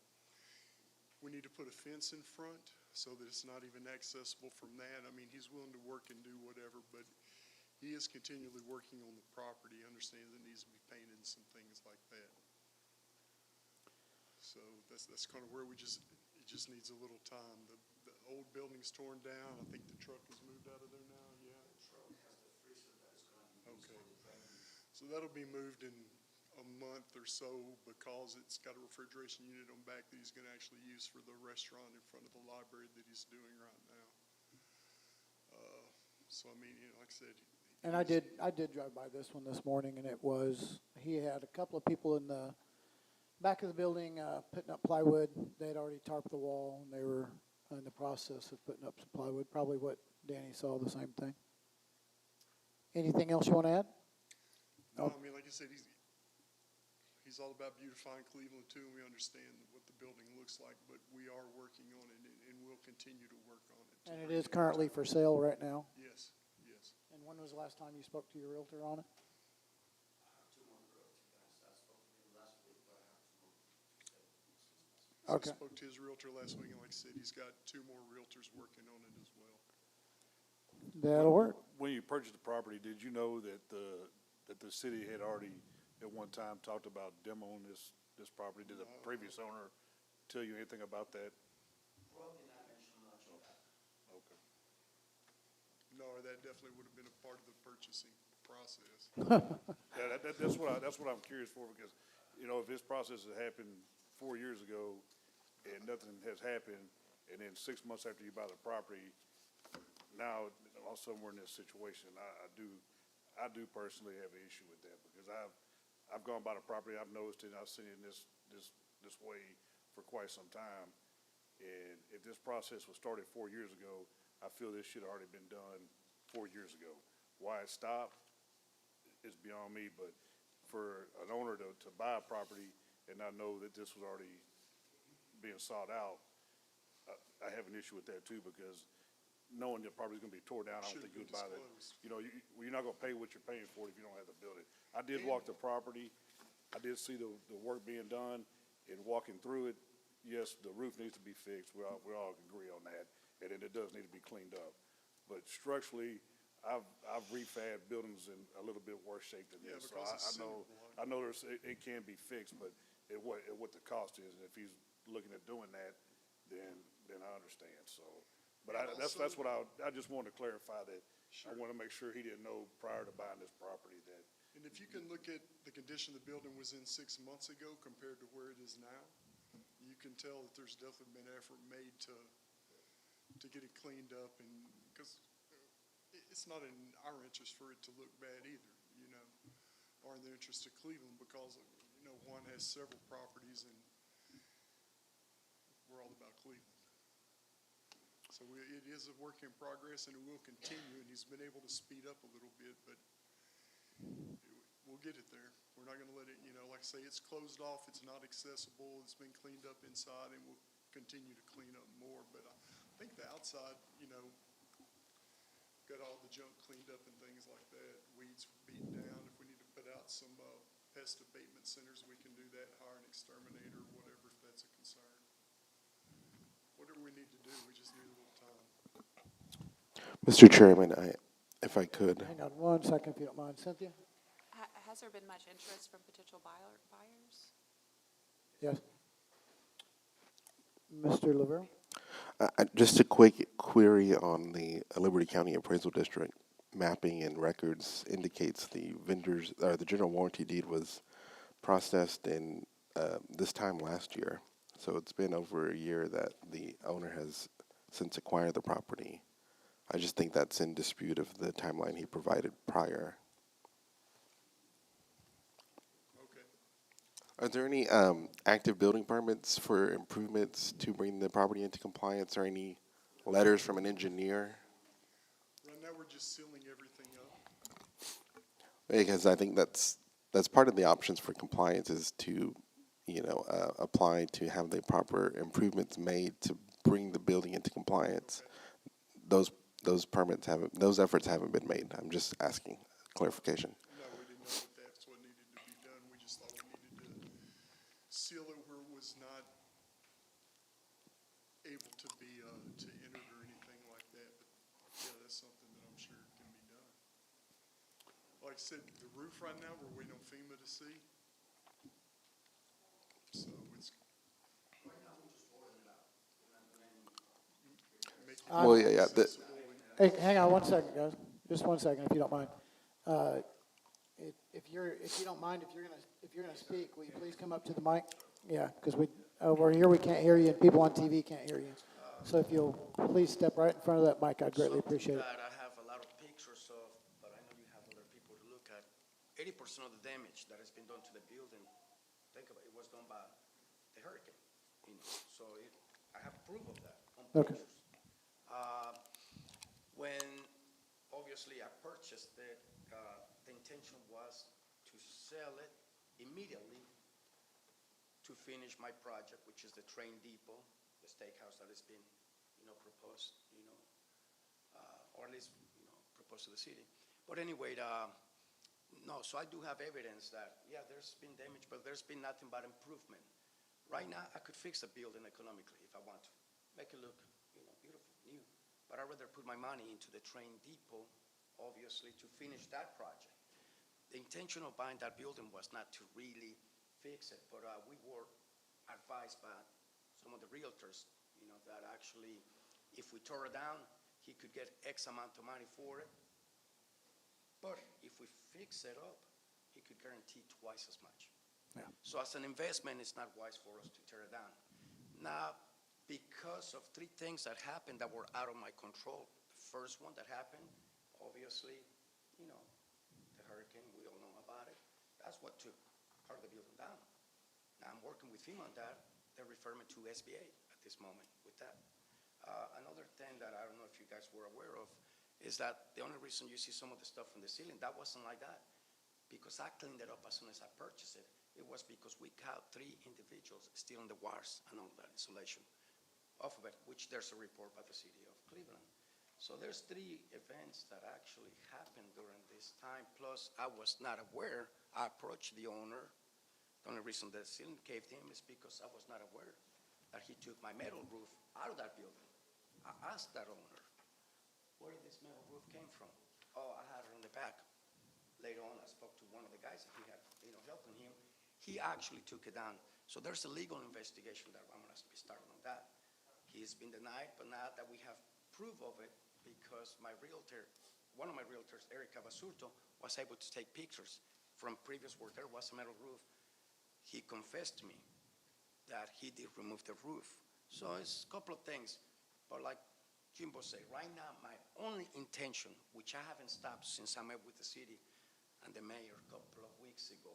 We need to put a fence in front so that it's not even accessible from that. I mean, he's willing to work and do whatever, but he is continually working on the property, understands it needs to be painted and some things like that. So that's kind of where it just needs a little time. The old building's torn down. I think the truck is moved out of there now, yeah? The truck has the freezer that is going to be used for the training. So that'll be moved in a month or so because it's got a refrigeration unit on back that he's going to actually use for the restaurant in front of the library that he's doing right now. So I mean, like I said. And I did drive by this one this morning, and he had a couple of people in the back of the building putting up plywood. They had already tarped the wall, and they were in the process of putting up some plywood. Probably what Danny saw, the same thing. Anything else you want to add? No, I mean, like I said, he's all about beautifying Cleveland too, and we understand what the building looks like, but we are working on it, and we'll continue to work on it. And it is currently for sale right now? Yes, yes. And when was the last time you spoke to your realtor on it? Okay. I spoke to his realtor last week, and like I said, he's got 2 more realtors working on it as well. That'll work. When you purchased the property, did you know that the city had already at one time talked about demoing this property? Did the previous owner tell you anything about that? Probably not mention much of that. Okay. No, that definitely would have been a part of the purchasing process. Yeah, that's what I'm curious for, because, if this process had happened 4 years ago and nothing has happened, and then 6 months after you buy the property, now all of a sudden we're in this situation. I do personally have an issue with that, because I've gone by the property, I've noticed it, I've seen it in this this way for quite some time. And if this process was started 4 years ago, I feel this should have already been done 4 years ago. Why it stopped is beyond me, but for an owner to buy a property and not know that this was already being sought out, I have an issue with that too, because knowing the property's gonna be tore down, I don't think you would buy that. You know, you're not gonna pay what you're paying for it if you don't have the building. I did walk the property, I did see the work being done, and walking through it, yes, the roof needs to be fixed, we all agree on that, and then it does need to be cleaned up. But structurally, I've refab buildings in a little bit worse shape than Yeah, this, so because it's I know it can be fixed, but at what the cost is, and if he's looking at doing that, then I understand, so. But that's what I just wanted to clarify that. I want to make sure he didn't know prior to buying this property that. And if you can look at the condition the building was in 6 months ago compared to where it is now, you can tell that there's definitely been effort made to get it cleaned up, and, because it's not in our interest for it to look bad either, you know, or in the interest of Cleveland, because, you know, Juan has several properties, and we're all about Cleveland. So it is a work in progress, and it will continue, and he's been able to speed up a little bit, but we'll get it there. We're not gonna let it, you know, like I say, it's closed off, it's not accessible, it's been cleaned up inside, and we'll continue to clean up more. But I think the outside, you know, got all the junk cleaned up and things like that, weeds beaten down. If we need to put out some pest abatement centers, we can do that, hire an exterminator or whatever, if that's a concern. Whatever we need to do, we just need a little time. Mr. Chairman, if I could. Hang on 1 second, if you don't mind. Cynthia? Has there been much interest from potential buyers? Yes. Mr. Laverne? Just a quick query on the Liberty County Appraisal District mapping and records indicates the the general warranty deed was processed in this time last year. So it's been over a year that the owner has since acquired the property. I just think that's in dispute of the timeline he provided prior. Okay. Are there any active building permits for improvements to bring the property into compliance, or any letters from an engineer? Right now, we're just sealing everything up. Because I think that's part of the options for compliance is to, you know, apply to have the proper improvements made to bring the building into compliance. Those efforts haven't been made. I'm just asking clarification. No, we didn't know that that's what needed to be done. We just thought we needed to seal it where it was not able to be, to enter or anything like that. But yeah, that's something that I'm sure can be done. Like I said, the roof right now, we're waiting on FEMA to see. So it's. Right now, we're just boarding it out. Well, yeah. Hey, hang on 1 second, guys. Just 1 second, if you don't mind. If you don't mind, if you're gonna speak, will you please come up to the mic? Yeah, because over here we can't hear you, and people on TV can't hear you. So if you'll please step right in front of that mic, I'd greatly appreciate it. I have a lot of pictures of, but I know you have other people to look at. 80% of the damage that has been done to the building, think about it, was done by the hurricane. You know, so I have proof of that on Okay. pictures. When obviously I purchased it, the intention was to sell it immediately to finish my project, which is the train depot, the steakhouse that has been, you know, proposed, you know, or at least, you know, proposed to the city. But anyway, no, so I do have evidence that, yeah, there's been damage, but there's been nothing but improvement. Right now, I could fix the building economically if I want to, make it look, you know, beautiful, new. But I'd rather put my money into the train depot, obviously, to finish that project. The intention of buying that building was not to really fix it, but we were advised by some of the realtors, you know, that actually, if we tore it down, he could get X amount of money for it. But if we fix it up, he could guarantee twice as much. Yeah. So as an investment, it's not wise for us to tear it down. Now, because of 3 things that happened that were out of my control. The first one that happened, obviously, you know, the hurricane, we all know about it. That's what took part of the building down. I'm working with FEMA on that. They refer me to SBA at this moment with that. Another thing that I don't know if you guys were aware of is that the only reason you see some of the stuff from the ceiling, that wasn't like that. Because I cleaned it up as soon as I purchased it. It was because we caught 3 individuals stealing the wires and all that insulation off of it, which there's a report by the city of Cleveland. So there's 3 events that actually happened during this time, plus I was not aware. I approached the owner. The only reason the ceiling caved in is because I was not aware that he took my metal roof out of that building. I asked that owner, where did this metal roof came from? Oh, I had it in the back. Later on, I spoke to one of the guys that he had, helping him. He actually took it down. So there's a legal investigation that I'm gonna be starting on that. He's been denied, but now that we have proof of it, because my realtor, one of my realtors, Erica Basurto, was able to take pictures from previous where there was a metal roof. He confessed to me that he did remove the roof. So it's a couple of things, but like Jimbo said, right now, my only intention, which I haven't stopped since I met with the city and the mayor a couple of weeks ago,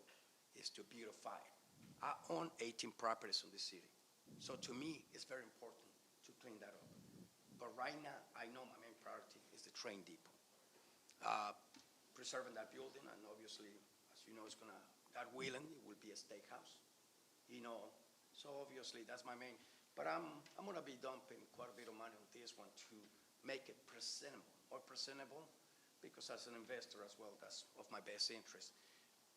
is to beautify it. I own 18 properties in the city. So to me, it's very important to clean that up. But right now, I know my main priority is the train depot. Preserving that building, and obviously, as you know, it's gonna, God willing, it will be a steakhouse. So obviously, that's my main. But I'm gonna be dumping quite a bit of money on this one to make it presentable, because as an investor as well, that's of my best interest.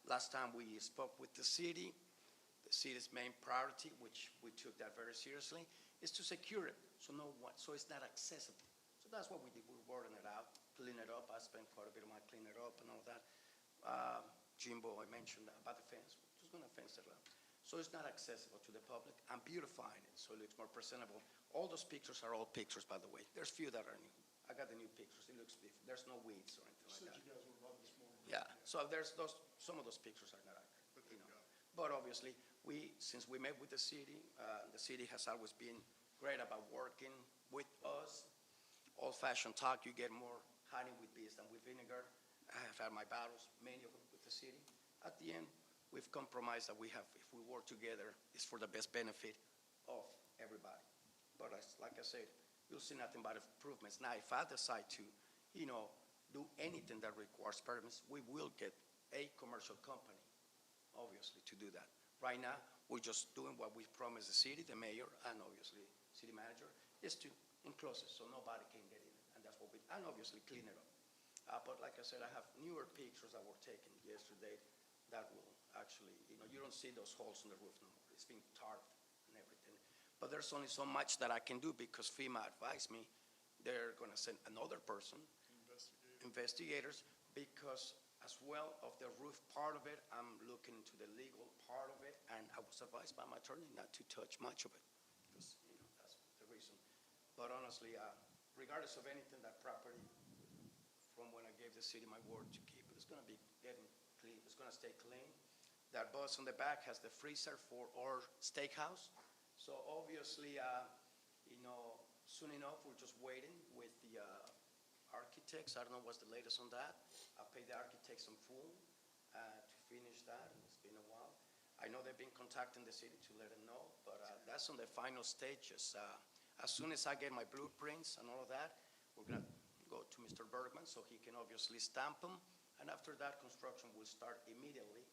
Last time we spoke with the city's main priority, which we took that very seriously, is to secure it, so it's not accessible. So that's what we did. We're boarding it out, clean it up. I spent quite a bit of money cleaning it up and all that. Jimbo, I mentioned about the fence. We're just gonna fence it up. So it's not accessible to the public. I'm beautifying it so it looks more presentable. All those pictures are old pictures, by the way. There's few that are new. I got the new pictures. It looks beautiful. There's no weeds or anything like that. Said you guys were right this morning. Yeah, so some of those pictures are not accurate, But obviously, since we met with the city has always been great about working with us. Old-fashioned talk, you get more honey with bees than with vinegar. I have had my battles, many of them with the city. At the end, we've compromised that if we work together, it's for the best benefit of everybody. But like I said, you'll see nothing but improvements. Now, if I decide to, do anything that requires permits, we will get a commercial company, obviously, to do that. Right now, we're just doing what we promised the city, the mayor, and obviously city manager, is to enclose it so nobody can get in it. And that's what and obviously clean it up. But like I said, I have newer pictures that were taken yesterday that will actually, you don't see those holes in the roof no more. It's been tarped and everything. But there's only so much that I can do because FEMA advised me they're gonna send another person, investigators, because as well of the roof part of it, I'm looking into the legal part of it, and I was advised by my attorney not to touch much of it, because, that's the reason. But honestly, regardless of anything, that property, from when I gave the city my word to keep it, it's gonna be getting clean, it's gonna stay clean. That bus on the back has the freezer for our steakhouse, so obviously, soon enough, we're just waiting with the architects. I don't know what's the latest on that. I paid the architects in full to finish that, and it's been a while. I know they've been contacting the city to let them know, but that's on the final stages. As soon as I get my blueprints and all of that, we're gonna go to Mr. Bergman so he can obviously stamp them, and after that, construction will start immediately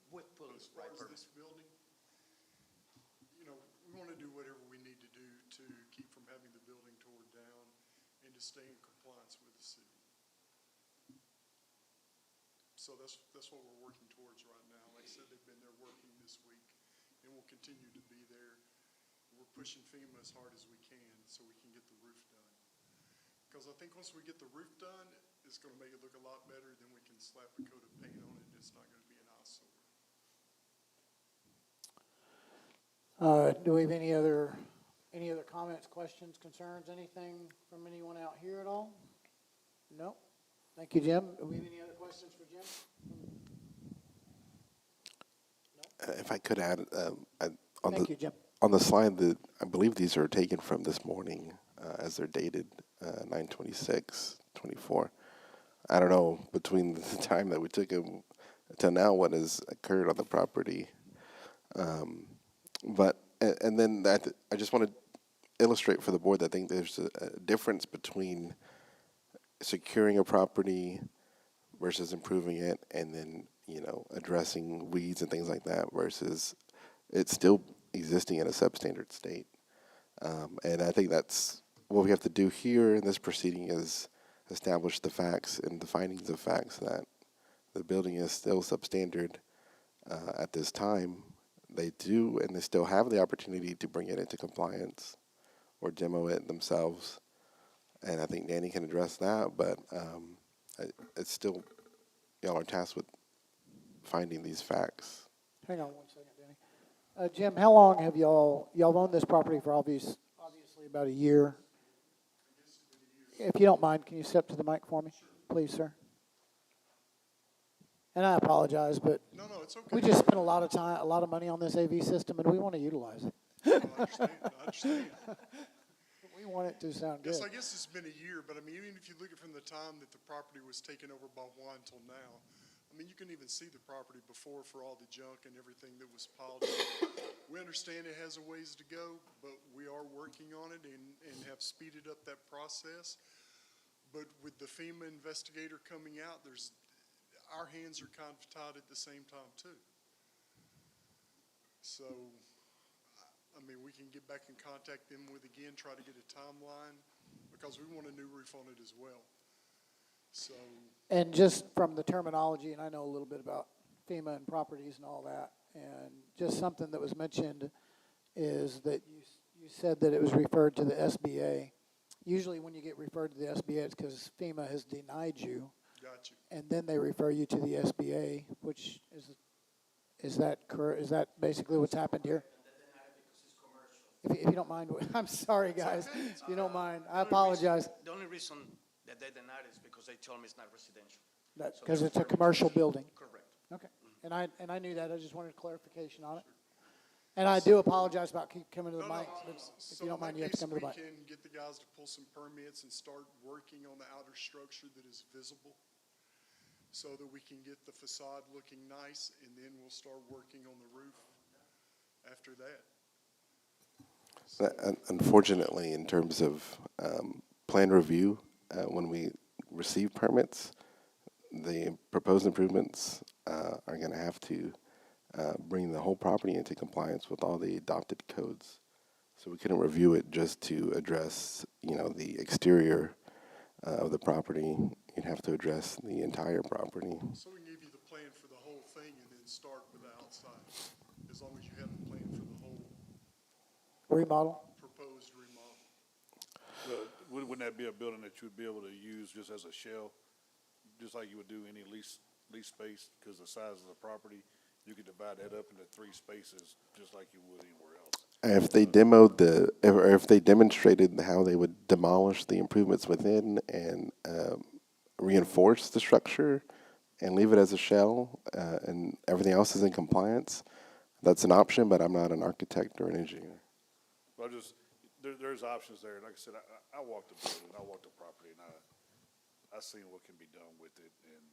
with pulling the right permits. This building, we want to do whatever we need to do to keep from having the building torn down and to stay in compliance with the city. So that's what we're working towards right now. Like I said, they've been there working this week and will continue to be there. We're pushing FEMA as hard as we can so we can get the roof done. Because I think once we get the roof done, it's going to make it look a lot better. Then we can slap a coat of paint on it and it's not going to be an eyesore. Do we have any other comments, questions, concerns, anything from anyone out here at all? No? Thank you, Jim. Do we have any other questions for Jim? No? If I could add, Thank you, Jim. on the slide, I believe these are taken from this morning, as they're dated 9/26/24. I don't know, between the time that we took them to now, what has occurred on the property. And then I just want to illustrate for the board that I think there's a difference between securing a property versus improving it, and then, addressing weeds and things like that versus it's still existing in a substandard state. And I think that's what we have to do here in this proceeding is establish the facts and the findings of facts that the building is still substandard at this time. They do, and they still have the opportunity to bring it into compliance or demo it themselves. And I think Danny can address that, but it's still, y'all are tasked with finding these facts. Hang on 1 second, Danny. Jim, how long have y'all owned this property for obviously about a year? If you don't mind, can you step to the mic for me, please, sir? And I apologize, but No, it's okay. we just spent a lot of money on this AV system, and we want to utilize it. I understand. We want it to sound good. Yes, I guess it's been a year, but I mean, even if you look at from the time that the property was taken over by Juan till now, I mean, you can even see the property before for all the junk and everything that was piled up. We understand it has a ways to go, but we are working on it and have speeded up that process. But with the FEMA investigator coming out, our hands are kind of tied at the same time too. So, I mean, we can get back and contact them again, try to get a timeline, because we want a new roof on it as well. So. And just from the terminology, and I know a little bit about FEMA and properties and all that, and just something that was mentioned is that you said that it was referred to the SBA. Usually when you get referred to the SBA, it's because FEMA has denied you. Got you. And then they refer you to the SBA, which is that correct? Is that basically what's happened here? If you don't mind, I'm sorry, guys. If you don't mind, I apologize. The only reason that they denied it is because they told me it's not residential. Because it's a commercial building. Correct. Okay. And I knew that. I just wanted clarification on it. And I do apologize about keep coming to the mic. But if you don't mind, you have to come to the mic. So in that case, we can get the guys to pull some permits and start working on the outer structure that is visible so that we can get the facade looking nice, and then we'll start working on the roof after that. Unfortunately, in terms of plan review, when we receive permits, the proposed improvements are going to have to bring the whole property into compliance with all the adopted codes. So we couldn't review it just to address, the exterior of the property. You'd have to address the entire property. So we can give you the plan for the whole thing and then start with the outside, as long as you have a plan for the whole Remodel? proposed remodel. Wouldn't that be a building that you would be able to use just as a shell, just like you would do any lease space, because the size of the property, you could divide that up into 3 spaces, just like you would anywhere else. If they if they demonstrated how they would demolish the improvements within and reinforce the structure and leave it as a shell, and everything else is in compliance, that's an option, but I'm not an architect or an engineer. Well, there's options there. Like I said, I walked the building, I walked the property, and I seen what can be done with it. And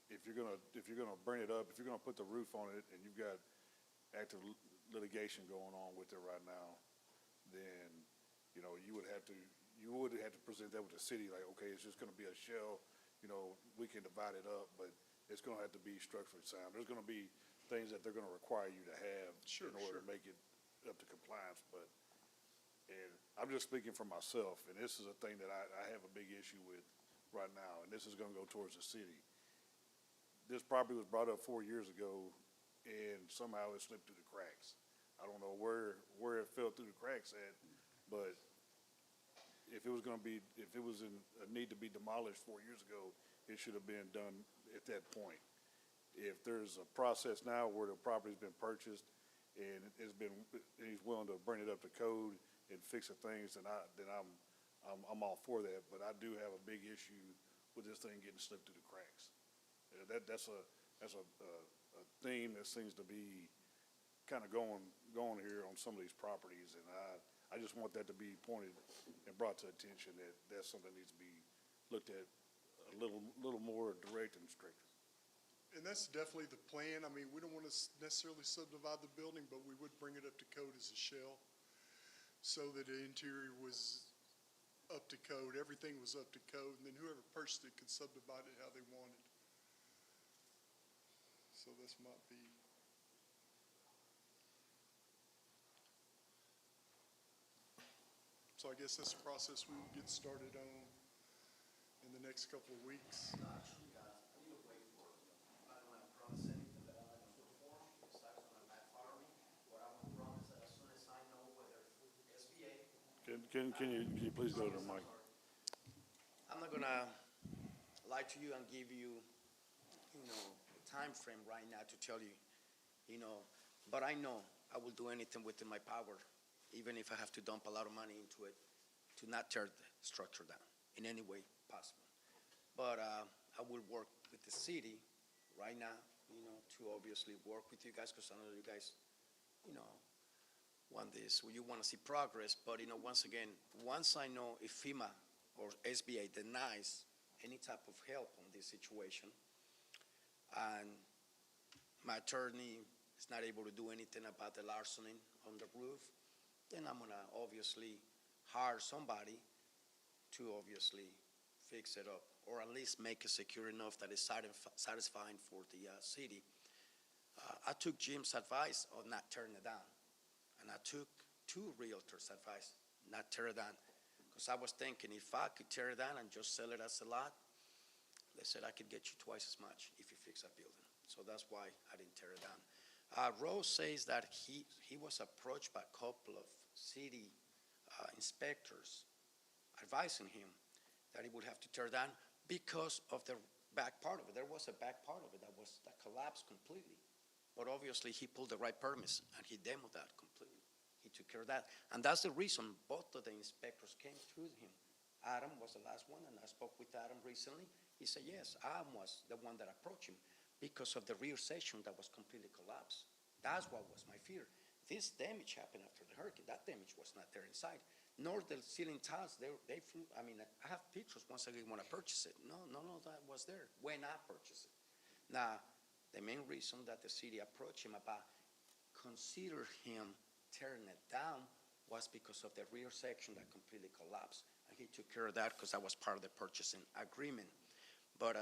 if you're gonna bring it up, if you're gonna put the roof on it, and you've got active litigation going on with it right now, then you would have to present that with the city. Like, okay, it's just gonna be a shell. We can divide it up, but it's gonna have to be structurally sound. There's gonna be things that they're gonna require you to have in order to make it up to compliance. And I'm just speaking for myself, and this is a thing that I have a big issue with right now, and this is gonna go towards the city. This property was brought up 4 years ago, and somehow it slipped through the cracks. I don't know where it fell through the cracks at, but if it was in a need to be demolished 4 years ago, it should have been done at that point. If there's a process now where the property's been purchased and he's willing to bring it up to code and fix the things, then I'm all for that. But I do have a big issue with this thing getting slipped through the cracks. That's a theme that seems to be kind of going here on some of these properties, and I just want that to be pointed and brought to attention that that's something that needs to be looked at a little more direct and strict. And that's definitely the plan. I mean, we don't want to necessarily subdivide the building, but we would bring it up to code as a shell so that the interior was up to code, everything was up to code, and then whoever purchased it could subdivide it how they wanted. So this might be. So I guess that's a process we will get started on in the next couple of weeks. Actually, I need to wait for, I don't want to promise anything that I'm not good for, because that's going to backfire me. What I want to promise that as soon as I know whether SBA. Can you please go to the mic? I'm not going to lie to you and give you, a time frame right now to tell you, but I know I will do anything within my power, even if I have to dump a lot of money into it, to not tear the structure down in any way possible. But I will work with the city right now, to obviously work with you guys, because I know you guys, want this, you want to see progress. But, once again, once I know if FEMA or SBA denies any type of help on this situation, and my attorney is not able to do anything about the larceny on the roof, then I'm going to obviously hire somebody to obviously fix it up, or at least make it secure enough that it's satisfying for the city. I took Jim's advice on not tearing it down, and I took two realtors' advice not tear it down, because I was thinking if I could tear it down and just sell it as a lot, they said I could get you twice as much if you fix that building. So that's why I didn't tear it down. Rose says that he was approached by a couple of city inspectors advising him that he would have to tear down because of the back part of it. There was a back part of it that collapsed completely. But obviously he pulled the right permits and he demoed that completely. He took care of that. And that's the reason both of the inspectors came through him. Adam was the last one, and I spoke with Adam recently. He said, yes, Adam was the one that approached him because of the rear section that was completely collapsed. That's what was my fear. This damage happened after the hurricane. That damage was not there inside, nor the ceiling tiles. They flew. I mean, I have pictures once again when I purchased it. No, that was there when I purchased it. Now, the main reason that the city approached him about consider him tearing it down was because of the rear section that completely collapsed. And he took care of that because that was part of the purchasing agreement. But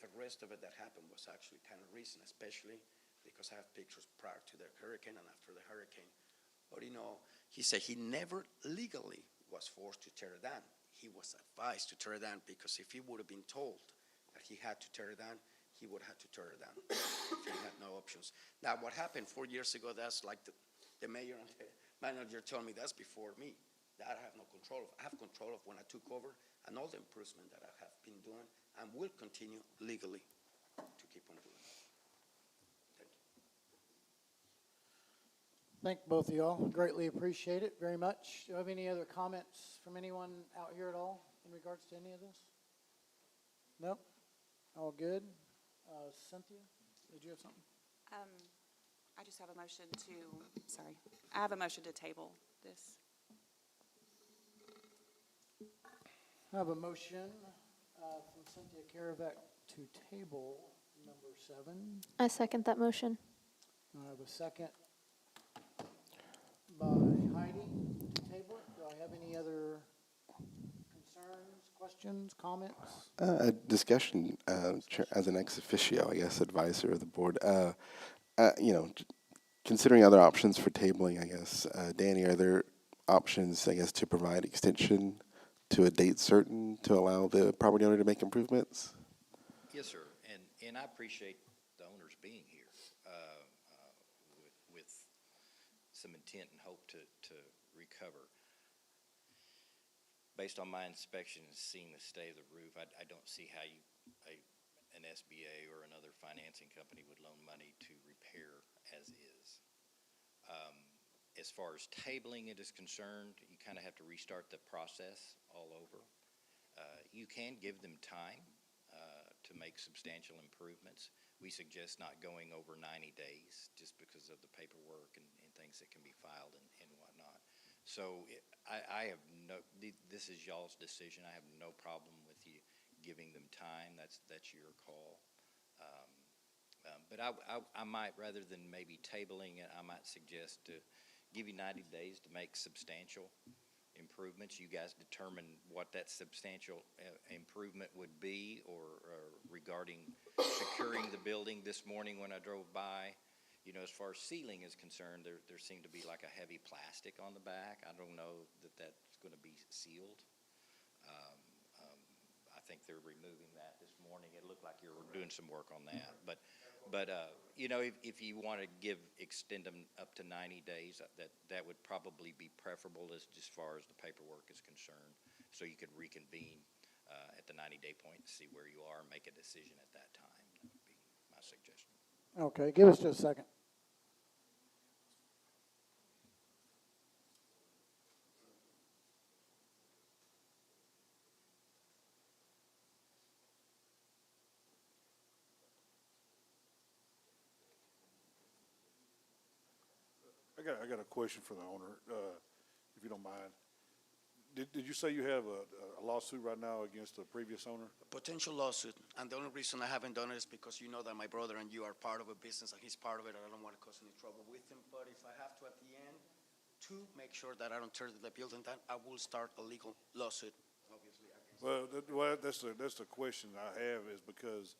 the rest of it that happened was actually kind of recent, especially because I have pictures prior to the hurricane and after the hurricane. But he said he never legally was forced to tear it down. He was advised to tear it down because if he would have been told that he had to tear it down, he would have to tear it down if he had no options. Now, what happened 4 years ago, that's like the mayor and the manager told me that's before me. That I have no control of. I have control of when I took over and all the improvement that I have been doing and will continue legally to keep on doing. Thank you. Thank both of y'all. Greatly appreciate it very much. Do you have any other comments from anyone out here at all in regards to any of this? Nope. All good. Cynthia, did you have something? I just have a motion I have a motion to table this. I have a motion from Cynthia Caravac to table number 7. I second that motion. I have a second by Heidi to table it. Do I have any other concerns, questions, comments? Discussion, as an ex officio, I guess, advisor of the board. Considering other options for tabling, I guess, Danny, are there options, I guess, to provide extension to a date certain to allow the property owner to make improvements? Yes, sir, and I appreciate the owners being here with some intent and hope to recover. Based on my inspection and seeing the state of the roof, I don't see how an SBA or another financing company would loan money to repair as is. As far as tabling it is concerned, you kind of have to restart the process all over. You can give them time to make substantial improvements. We suggest not going over 90 days just because of the paperwork and things that can be filed and whatnot. So I have this is y'all's decision. I have no problem with you giving them time. That's your call. But I might, rather than maybe tabling it, I might suggest to give you 90 days to make substantial improvements. You guys determine what that substantial improvement would be, or regarding securing the building. This morning when I drove by, you know, as far as ceiling is concerned, there seemed to be like a heavy plastic on the back. I don't know that that's going to be sealed. I think they're removing that this morning. It looked like you were doing some work on that. But you know, if you want to extend them up to 90 days, that would probably be preferable as far as the paperwork is concerned. So you could reconvene at the 90-day point to see where you are and make a decision at that time. That would be my suggestion. Okay, give us just a second. I got a question for the owner, if you don't mind. Did you say you have a lawsuit right now against the previous owner? Potential lawsuit, and the only reason I haven't done it is because you know that my brother and you are part of a business and he's part of it, and I don't want to cause any trouble with him. But if I have to at the end, to make sure that I don't tear the building down, I will start a legal lawsuit, obviously. Well, that's the question I have, is because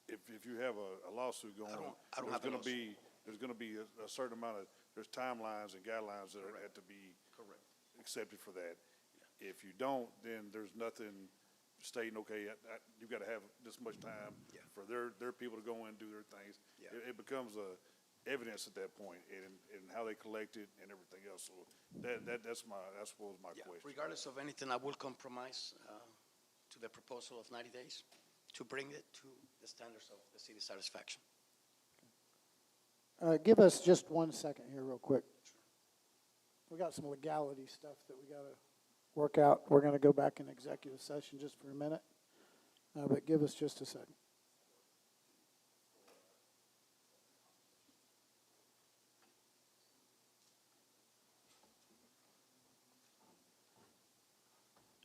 if you have a lawsuit going on, I don't have a lawsuit. There's gonna be a certain amount of, there's timelines and guidelines that have to be Correct. accepted for that. If you don't, then there's nothing stating, okay, you gotta have this much time Yeah. for their people to go in and do their things. Yeah. It becomes evidence at that point, and how they collect it and everything else. So that's my Yeah, question. regardless of anything, I will compromise to the proposal of 90 days to bring it to the standards of the city satisfaction. Give us just 1 second here real quick. We got some legality stuff that we got to work out. We're going to go back in executive session just for a minute, but give us just a second.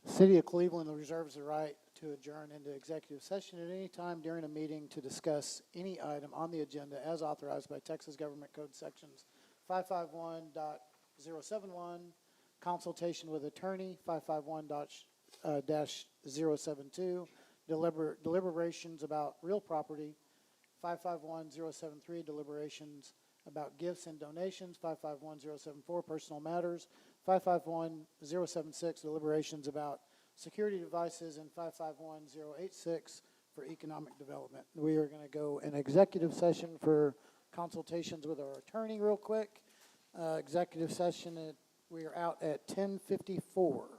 City of Cleveland reserves the right to adjourn into executive session at any time during a meeting to discuss any item on the agenda as authorized by Texas Government Code Sections 551.071, consultation with attorney, 551-072, deliberations about real property, 551.073, deliberations about gifts and donations, 551.074, personal matters, 551.076, deliberations about security devices, and 551.086 for economic development. We are going to go in executive session for consultations with our attorney real quick. Executive session, we are out at 10:54.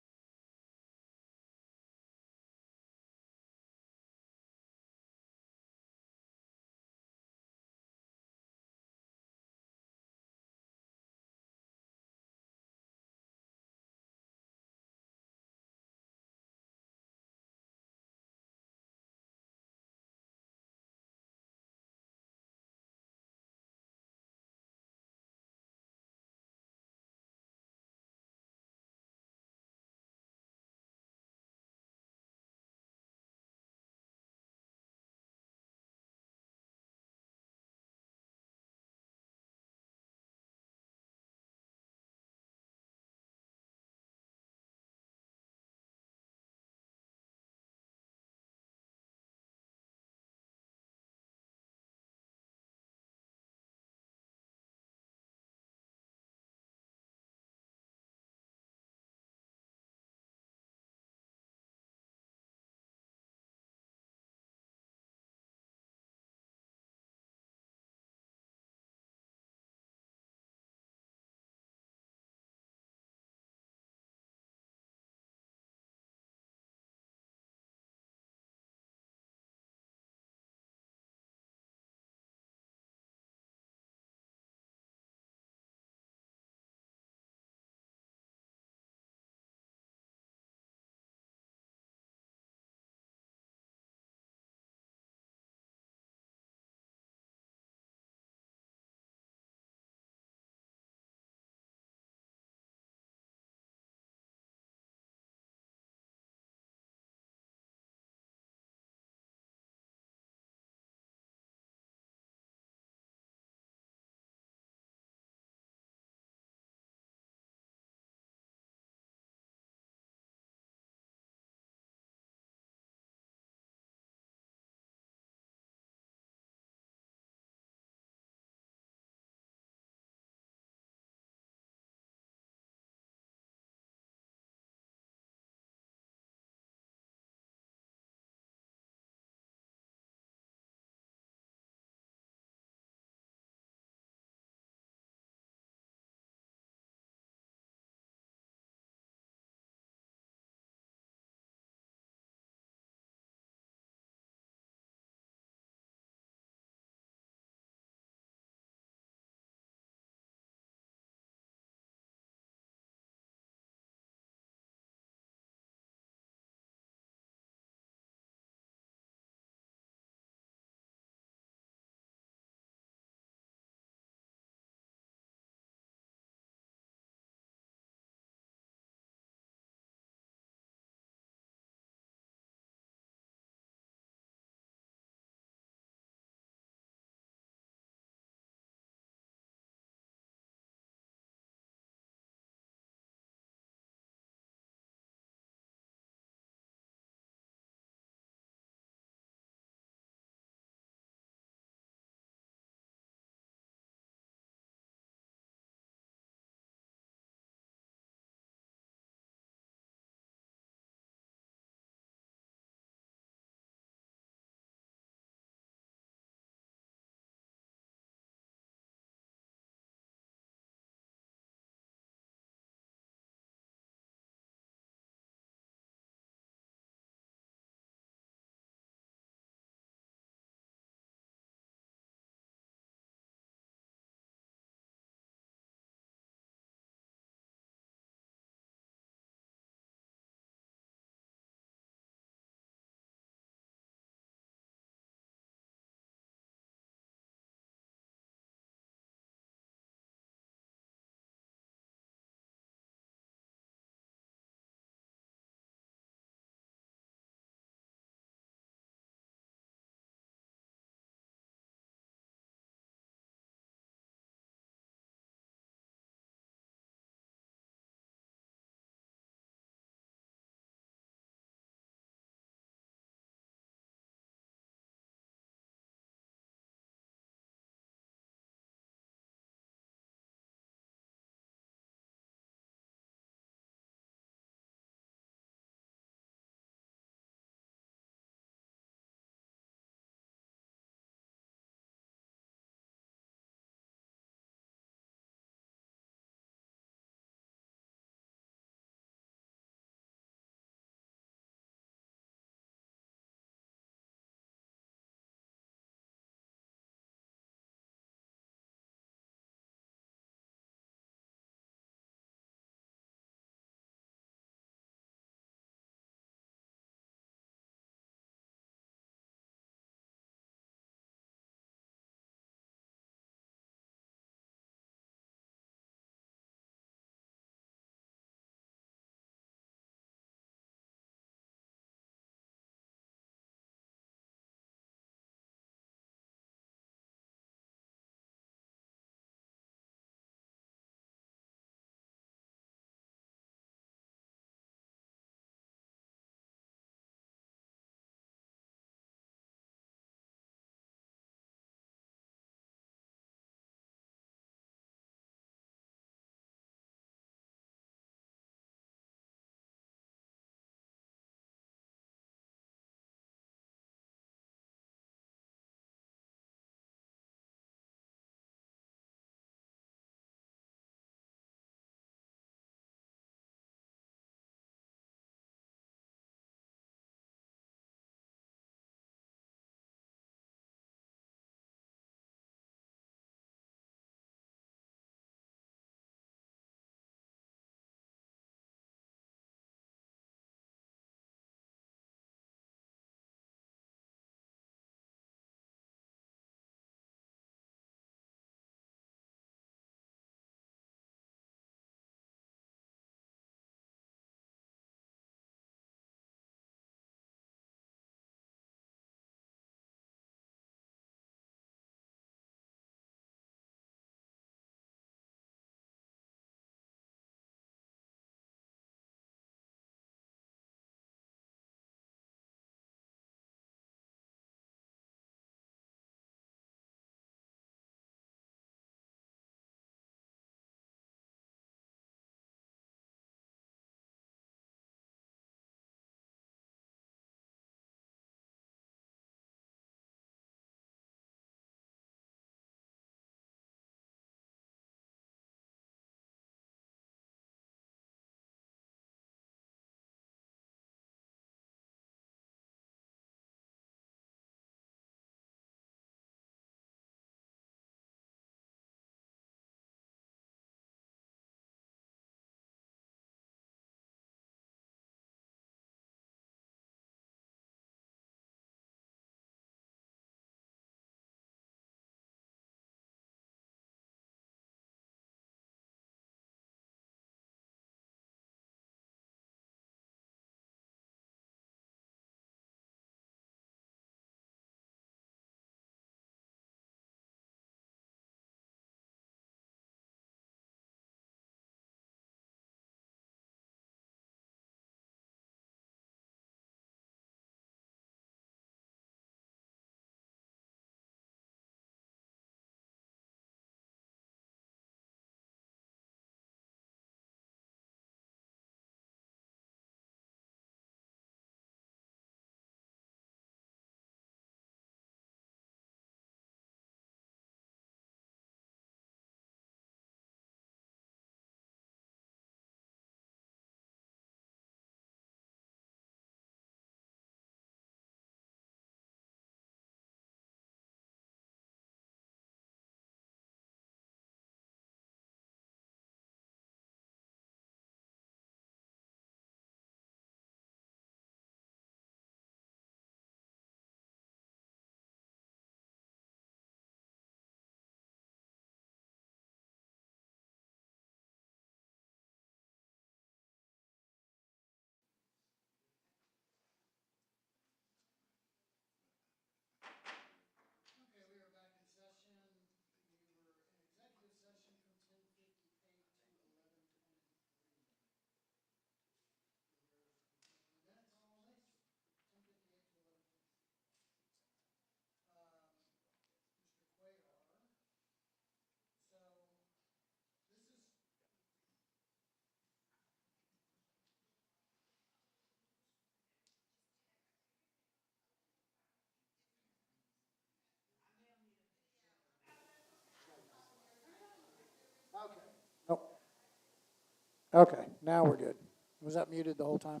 Okay, now we're good. Was that muted the whole time?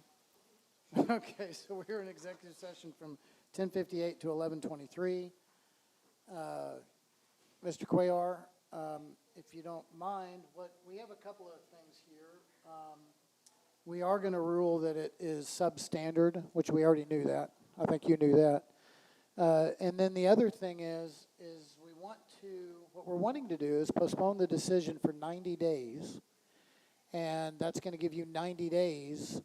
Okay, so we're in executive session from 10:58 to 11:23. Mr. Cuellar, if you don't mind, we have a couple of things here. We are going to rule that it is substandard, which we already knew that. I think you knew that. And then the other thing is what we're wanting to do is postpone the decision for 90 days. And that's going to give you 90 days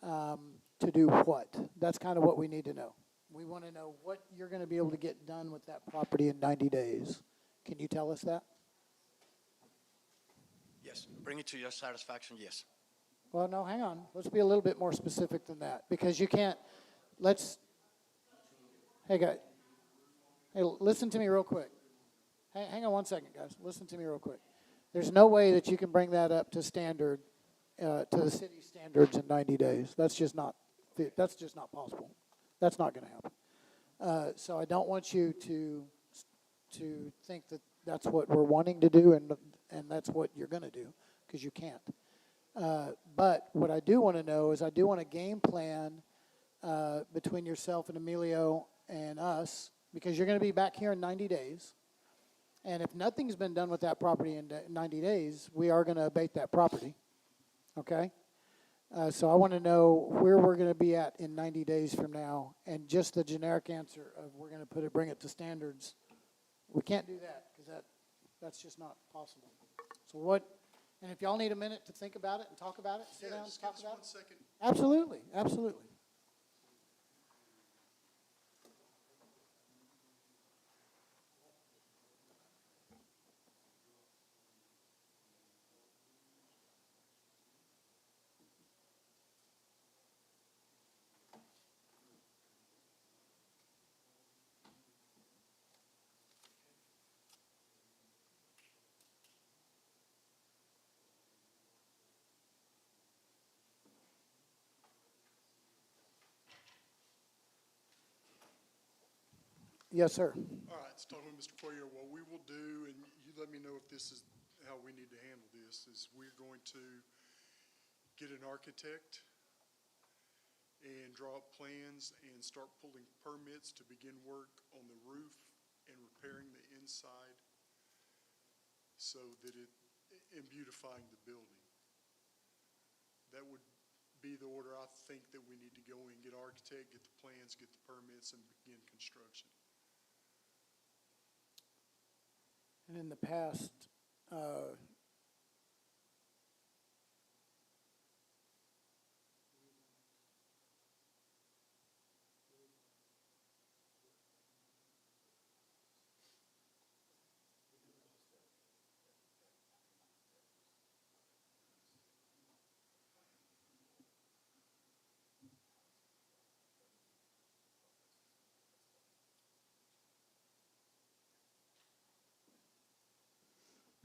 to do what? That's kind of what we need to know. We want to know what you're going to be able to get done with that property in 90 days. Can you tell us that? Yes, bring it to your satisfaction, yes. Well, no, hang on. Let's be a little bit more specific than that, because you can't, hey, guys. Hey, listen to me real quick. Hang on one second, guys. Listen to me real quick. There's no way that you can bring that up to standard, to the city standards in 90 days. That's just not possible. That's not going to happen. So I don't want you to think that that's what we're wanting to do and that's what you're going to do, because you can't. But what I do want to know is I do want a game plan between yourself and Emilio and us, because you're going to be back here in 90 days. And if nothing's been done with that property in 90 days, we are going to abate that property, okay? So I want to know where we're going to be at in 90 days from now, and just the generic answer of we're going to bring it to standards. We can't do that, because that's just not possible. So and if y'all need a minute to think about it and talk about it, sit down and talk about it. 1 second. Absolutely, absolutely. Yes, sir. All right, so talking with Mr. Cuellar, what we will do, and you let me know if this is how we need to handle this, is we're going to get an architect and draw up plans and start pulling permits to begin work on the roof and repairing the inside so that and beautifying the building. That would be the order I think that we need to go in, get architect, get the plans, get the permits, and begin construction. And in the past,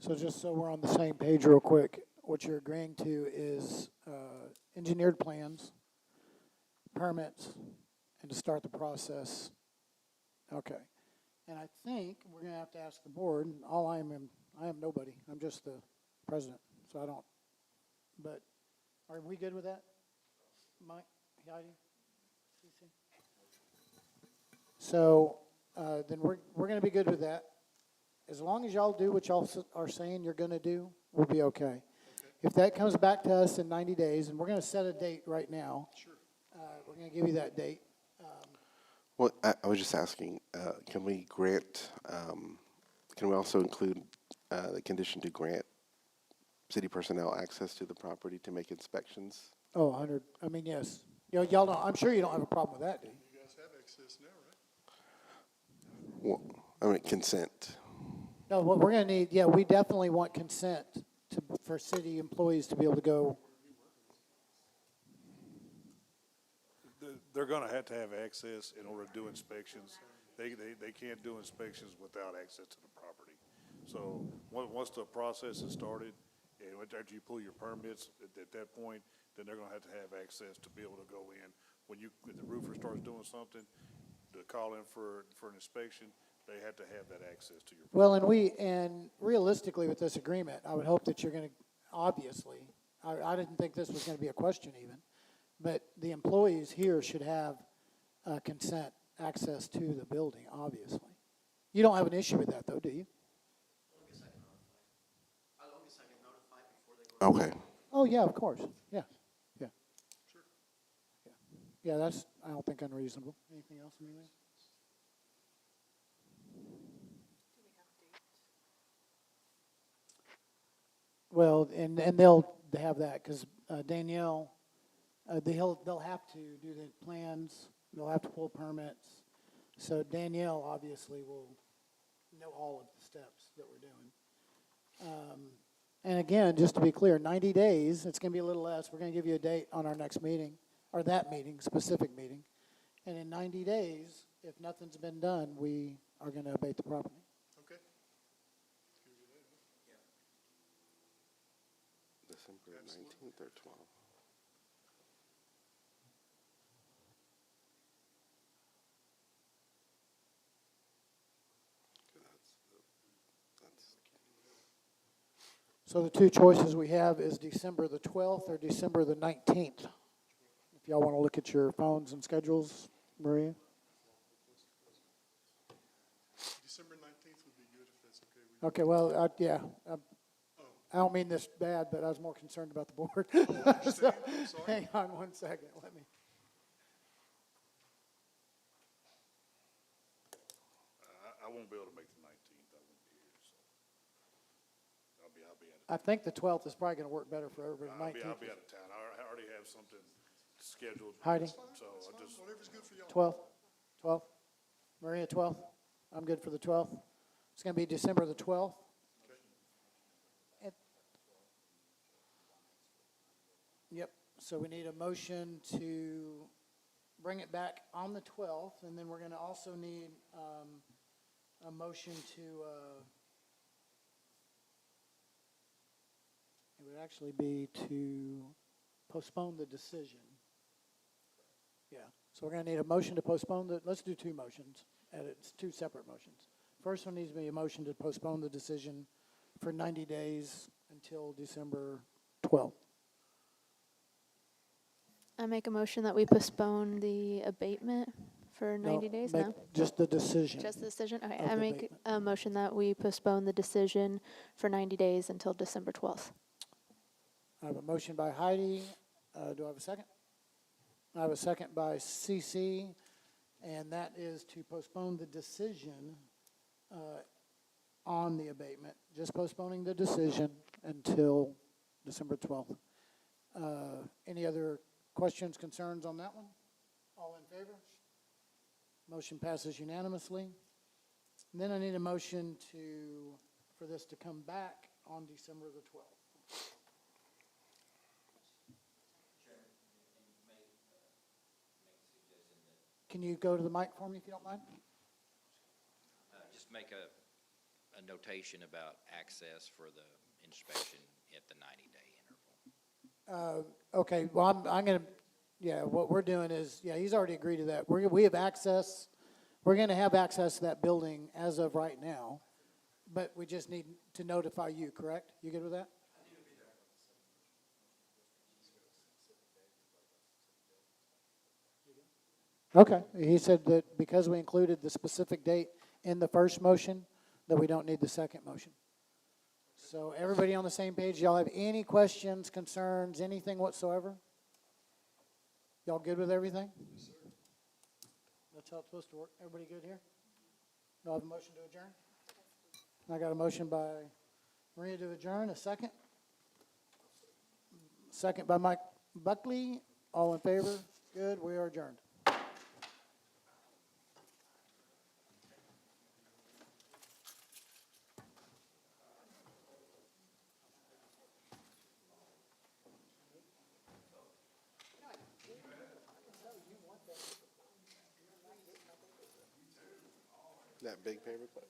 so just so we're on the same page real quick, what you're agreeing to is engineered plans, permits, and to start the process. Okay. And I think we're going to have to ask the board. I am nobody. I'm just the president, so I don't. But are we good with that? Mike, Heidi, CC? So then we're going to be good with that. As long as y'all do what y'all are saying you're going to do, we'll be okay. If that comes back to us in 90 days, and we're going to set a date right now. Sure. We're going to give you that date. Well, I was just asking, can we grant, can we also include the condition to grant city personnel access to the property to make inspections? Oh, 100. I mean, yes. Y'all don't, I'm sure you don't have a problem with that, do you? You guys have access now, right? Well, I mean, consent. No, what we're going to need, we definitely want consent for city employees to be able to go. They're gonna have to have access in order to do inspections. They can't do inspections without access to the property. So, once the process is started, and after you pull your permits, at that point, then they're gonna have to have access to be able to go in. When the roofer starts doing something, to call in for an inspection, they have to have that access to your property. Well, and realistically with this agreement, I would hope that you're going to, obviously, I didn't think this was gonna be a question even, but the employees here should have, consent access to the building, obviously. You don't have an issue with that, though, do you? Okay. Oh, yeah, of course, yeah, yeah. Sure. Yeah, that's, I don't think unreasonable. Anything else, Amelia? Well, and they'll have that, because Danielle, they'll have to do the plans, they'll have to pull permits. So Danielle obviously will know all of the steps that we're doing. And again, just to be clear, 90 days, it's going to be a little less. We're going to give you a date on our next meeting, or that meeting, specific meeting. And in 90 days, if nothing's been done, we are going to abate the property. Okay. December 19th or 12th? So the two choices we have is December the 12th or December the 19th. If y'all want to look at your phones and schedules, Maria? December 19th would be good if that's okay with you. Okay, well, yeah. I don't mean this bad, but I was more concerned about the board. So, I'm sorry. hang on one second. Let me. I won't be able to make the 19th. I won't be here, so. I'll be out I think the 12th is probably going to work better for everybody. I'll 19th. be out of town. I already have something scheduled. Heidi? So I just, Whatever's good for y'all. 12th? 12th? Maria, 12th? I'm good for the 12th. It's going to be December the 12th. Yep, so we need a motion to bring it back on the 12th, and then we're going to also need a motion to, it would actually be to postpone the decision. Yeah, so we're going to need a motion to postpone let's do two motions, it's two separate motions. First one needs to be a motion to postpone the decision for 90 days until December 12th. I make a motion that we postpone the abatement for 90 days, make no? just the decision. Just the decision? Okay, of I the make abatement. a motion that we postpone the decision for 90 days until December 12th. I have a motion by Heidi. Do I have a second? I have a second by CC, and that is to postpone the decision on the abatement, just postponing the decision until December 12th. Any other questions, concerns on that one? All in favor? Motion passes unanimously. And then I need a motion for this to come back on December the 12th. Can you go to the mic for me if you don't mind? Just make a notation about access for the inspection at the 90-day interval. Okay, well, I'm going to, yeah, what we're doing is, yeah, he's already agreed to that. We have access, we're going to have access to that building as of right now, but we just need to notify you, correct? You good with that? Okay, he said that because we included the specific date in the first motion, that we don't need the second motion. So everybody on the same page, y'all have any questions, concerns, anything whatsoever? Y'all good with everything? Yes, sir. That's how it's supposed to work. Everybody good here? Do I have a motion to adjourn? I got a motion by Maria to adjourn, a second? Second by Mike Buckley. All in favor? Good, we are adjourned. That big paperclip?